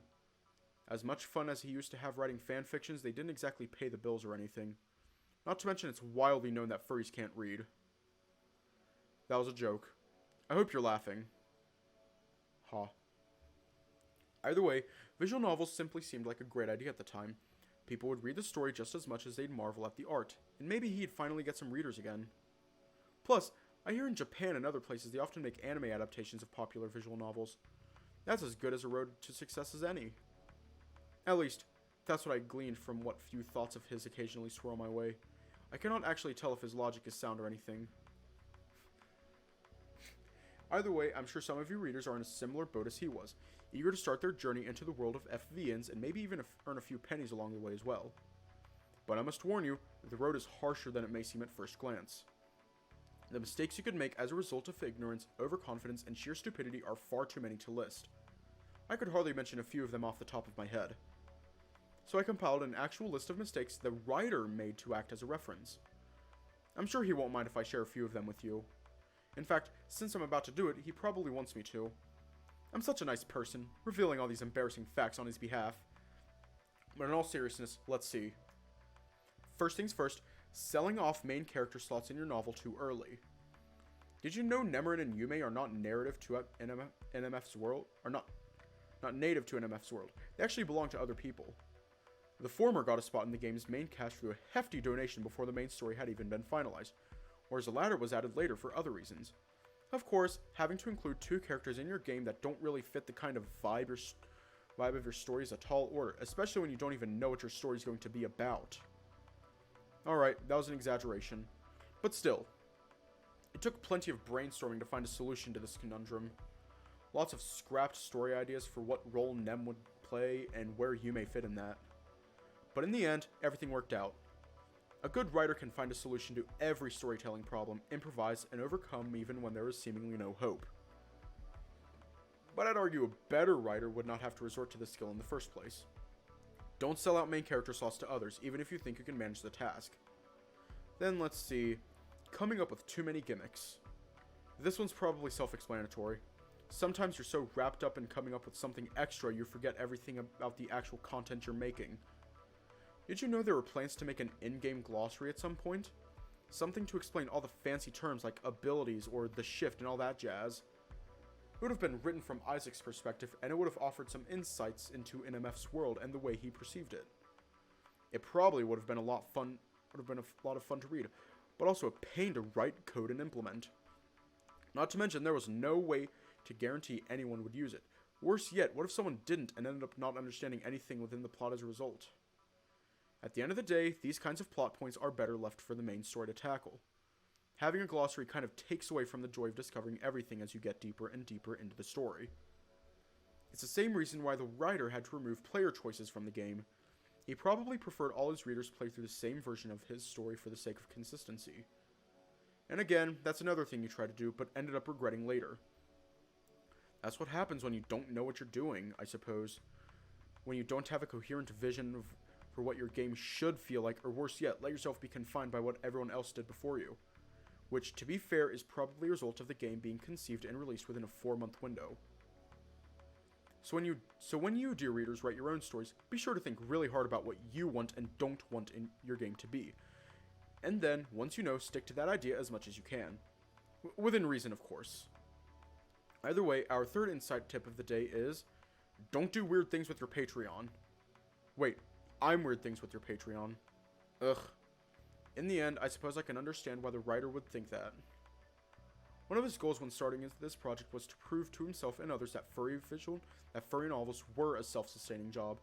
As much fun as he used to have writing fan fictions, they didn't exactly pay the bills or anything. Not to mention it's wildly known that furries can't read. That was a joke. I hope you're laughing. Ha. Either way, visual novels simply seemed like a great idea at the time. People would read the story just as much as they'd marvel at the art, and maybe he'd finally get some readers again. Plus, I hear in Japan and other places they often make anime adaptations of popular visual novels. That's as good as a road to success as any. At least, that's what I gleaned from what few thoughts of his occasionally swirl my way. I cannot actually tell if his logic is sound or anything. Either way, I'm sure some of you readers are in a similar boat as he was, eager to start their journey into the world of FVNs and maybe even earn a few pennies along the way as well. But I must warn you, the road is harsher than it may seem at first glance. The mistakes you could make as a result of ignorance, overconfidence, and sheer stupidity are far too many to list. I could hardly mention a few of them off the top of my head. So I compiled an actual list of mistakes the writer made to act as a reference. I'm sure he won't mind if I share a few of them with you. In fact, since I'm about to do it, he probably wants me to. I'm such a nice person, revealing all these embarrassing facts on his behalf. But in all seriousness, let's see. First things first, selling off main character slots in your novel too early. Did you know Nemerin and Yume are not narrative to NMF's world? Or not native to NMF's world. They actually belong to other people. The former got a spot in the game's main cast through a hefty donation before the main story had even been finalized, whereas the latter was added later for other reasons. Of course, having to include two characters in your game that don't really fit the kind of vibe of your story is a tall order, especially when you don't even know what your story is going to be about. Alright, that was an exaggeration. But still, it took plenty of brainstorming to find a solution to this conundrum. Lots of scrapped story ideas for what role Nem would play and where you may fit in that. But in the end, everything worked out. A good writer can find a solution to every storytelling problem, improvise, and overcome even when there is seemingly no hope. But I'd argue a better writer would not have to resort to this skill in the first place. Don't sell out main character slots to others, even if you think you can manage the task. Then let's see, coming up with too many gimmicks. This one's probably self-explanatory. Sometimes you're so wrapped up in coming up with something extra you forget everything about the actual content you're making. Did you know there were plans to make an in-game glossary at some point? Something to explain all the fancy terms like abilities or the shift and all that jazz. It would have been written from Isaac's perspective, and it would have offered some insights into NMF's world and the way he perceived it. It probably would have been a lot of fun to read, but also a pain to write, code, and implement. Not to mention, there was no way to guarantee anyone would use it. Worse yet, what if someone didn't and ended up not understanding anything within the plot as a result? At the end of the day, these kinds of plot points are better left for the main story to tackle. Having a glossary kind of takes away from the joy of discovering everything as you get deeper and deeper into the story. It's the same reason why the writer had to remove player choices from the game. He probably preferred all his readers play through the same version of his story for the sake of consistency. And again, that's another thing you try to do, but ended up regretting later. That's what happens when you don't know what you're doing, I suppose. When you don't have a coherent vision for what your game should feel like, or worse yet, let yourself be confined by what everyone else did before you. Which, to be fair, is probably a result of the game being conceived and released within a 4-month window. So when you, dear readers, write your own stories, be sure to think really hard about what you want and don't want in your game to be. And then, once you know, stick to that idea as much as you can. Within reason, of course. Either way, our third insight tip of the day is, don't do weird things with your Patreon. Wait, I'm weird things with your Patreon. Ugh. In the end, I suppose I can understand why the writer would think that. One of his goals when starting this project was to prove to himself and others that furry novels were a self-sustaining job.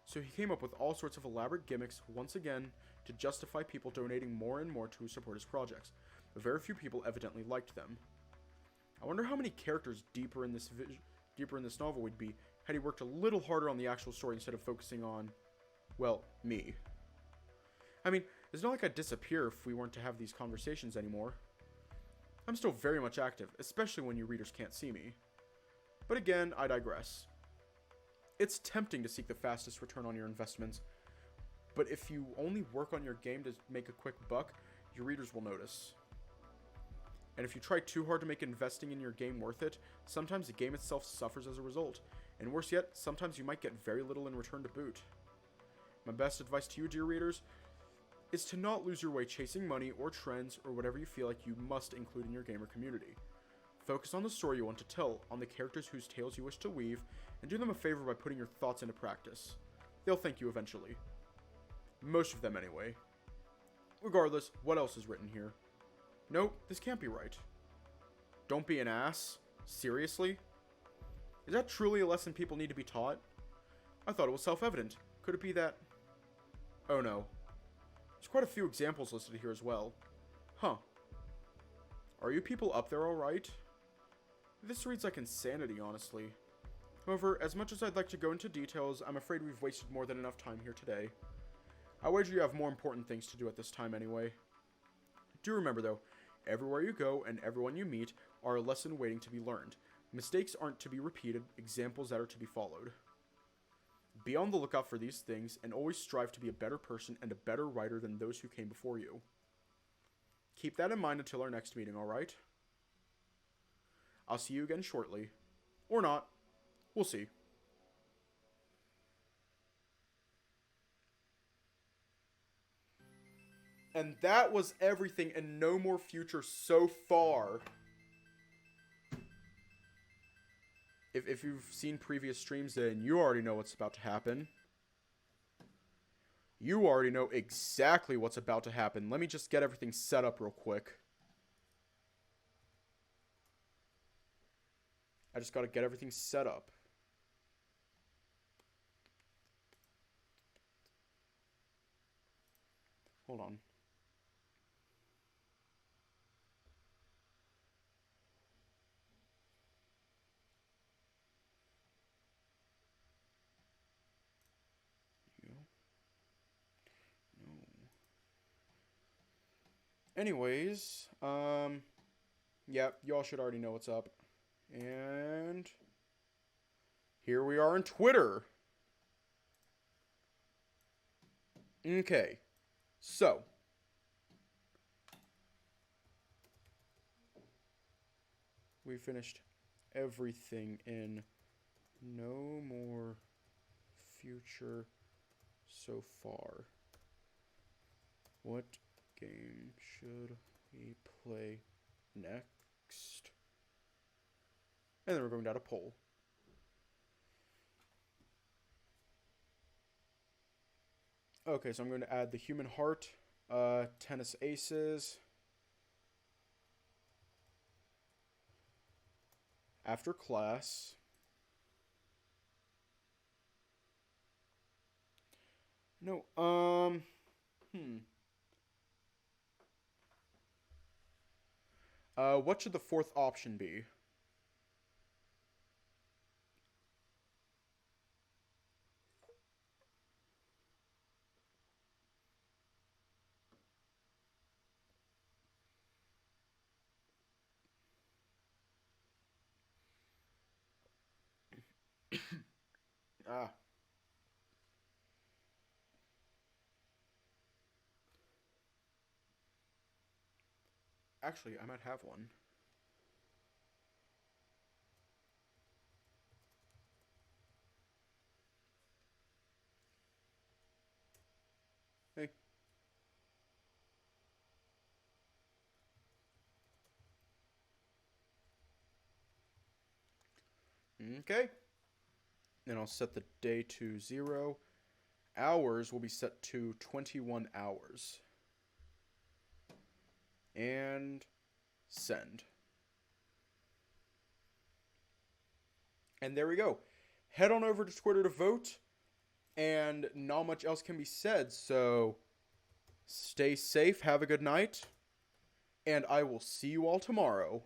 So he came up with all sorts of elaborate gimmicks, once again, to justify people donating more and more to support his projects. But very few people evidently liked them. I wonder how many characters deeper in this novel would be had he worked a little harder on the actual story instead of focusing on, well, me. I mean, it's not like I'd disappear if we weren't to have these conversations anymore. I'm still very much active, especially when you readers can't see me. But again, I digress. It's tempting to seek the fastest return on your investments, but if you only work on your game to make a quick buck, your readers will notice. And if you try too hard to make investing in your game worth it, sometimes the game itself suffers as a result. And worse yet, sometimes you might get very little in return to boot. My best advice to you, dear readers, is to not lose your way chasing money or trends or whatever you feel like you must include in your gamer community. Focus on the story you want to tell, on the characters whose tales you wish to weave, and do them a favor by putting your thoughts into practice. They'll thank you eventually. Most of them anyway. Regardless, what else is written here? Nope, this can't be right. Don't be an ass? Seriously? Is that truly a lesson people need to be taught? I thought it was self-evident. Could it be that... Oh no. There's quite a few examples listed here as well. Huh. Are you people up there alright? This reads like insanity, honestly. However, as much as I'd like to go into details, I'm afraid we've wasted more than enough time here today. I wager you have more important things to do at this time anyway. Do remember though, everywhere you go and everyone you meet are a lesson waiting to be learned. Mistakes aren't to be repeated, examples that are to be followed. Be on the lookout for these things, and always strive to be a better person and a better writer than those who came before you. Keep that in mind until our next meeting, alright? I'll see you again shortly. Or not. We'll see. And that was everything and no more future so far. If you've seen previous streams, then you already know what's about to happen. You already know exactly what's about to happen. Let me just get everything set up real quick. I just gotta get everything set up. Hold on. Anyways, yeah, y'all should already know what's up. And here we are on Twitter. Okay, so we finished everything in no more future so far. What game should we play next? And then we're going down a poll. Okay, so I'm going to add the human heart, tennis aces. After class. No, what should the fourth option be? Ah. Actually, I might have one. Hey. Okay. And I'll set the day to 0. Hours will be set to 21 hours. And send. And there we go. Head on over to Twitter to vote. And not much else can be said. So stay safe. Have a good night. And I will see you all tomorrow.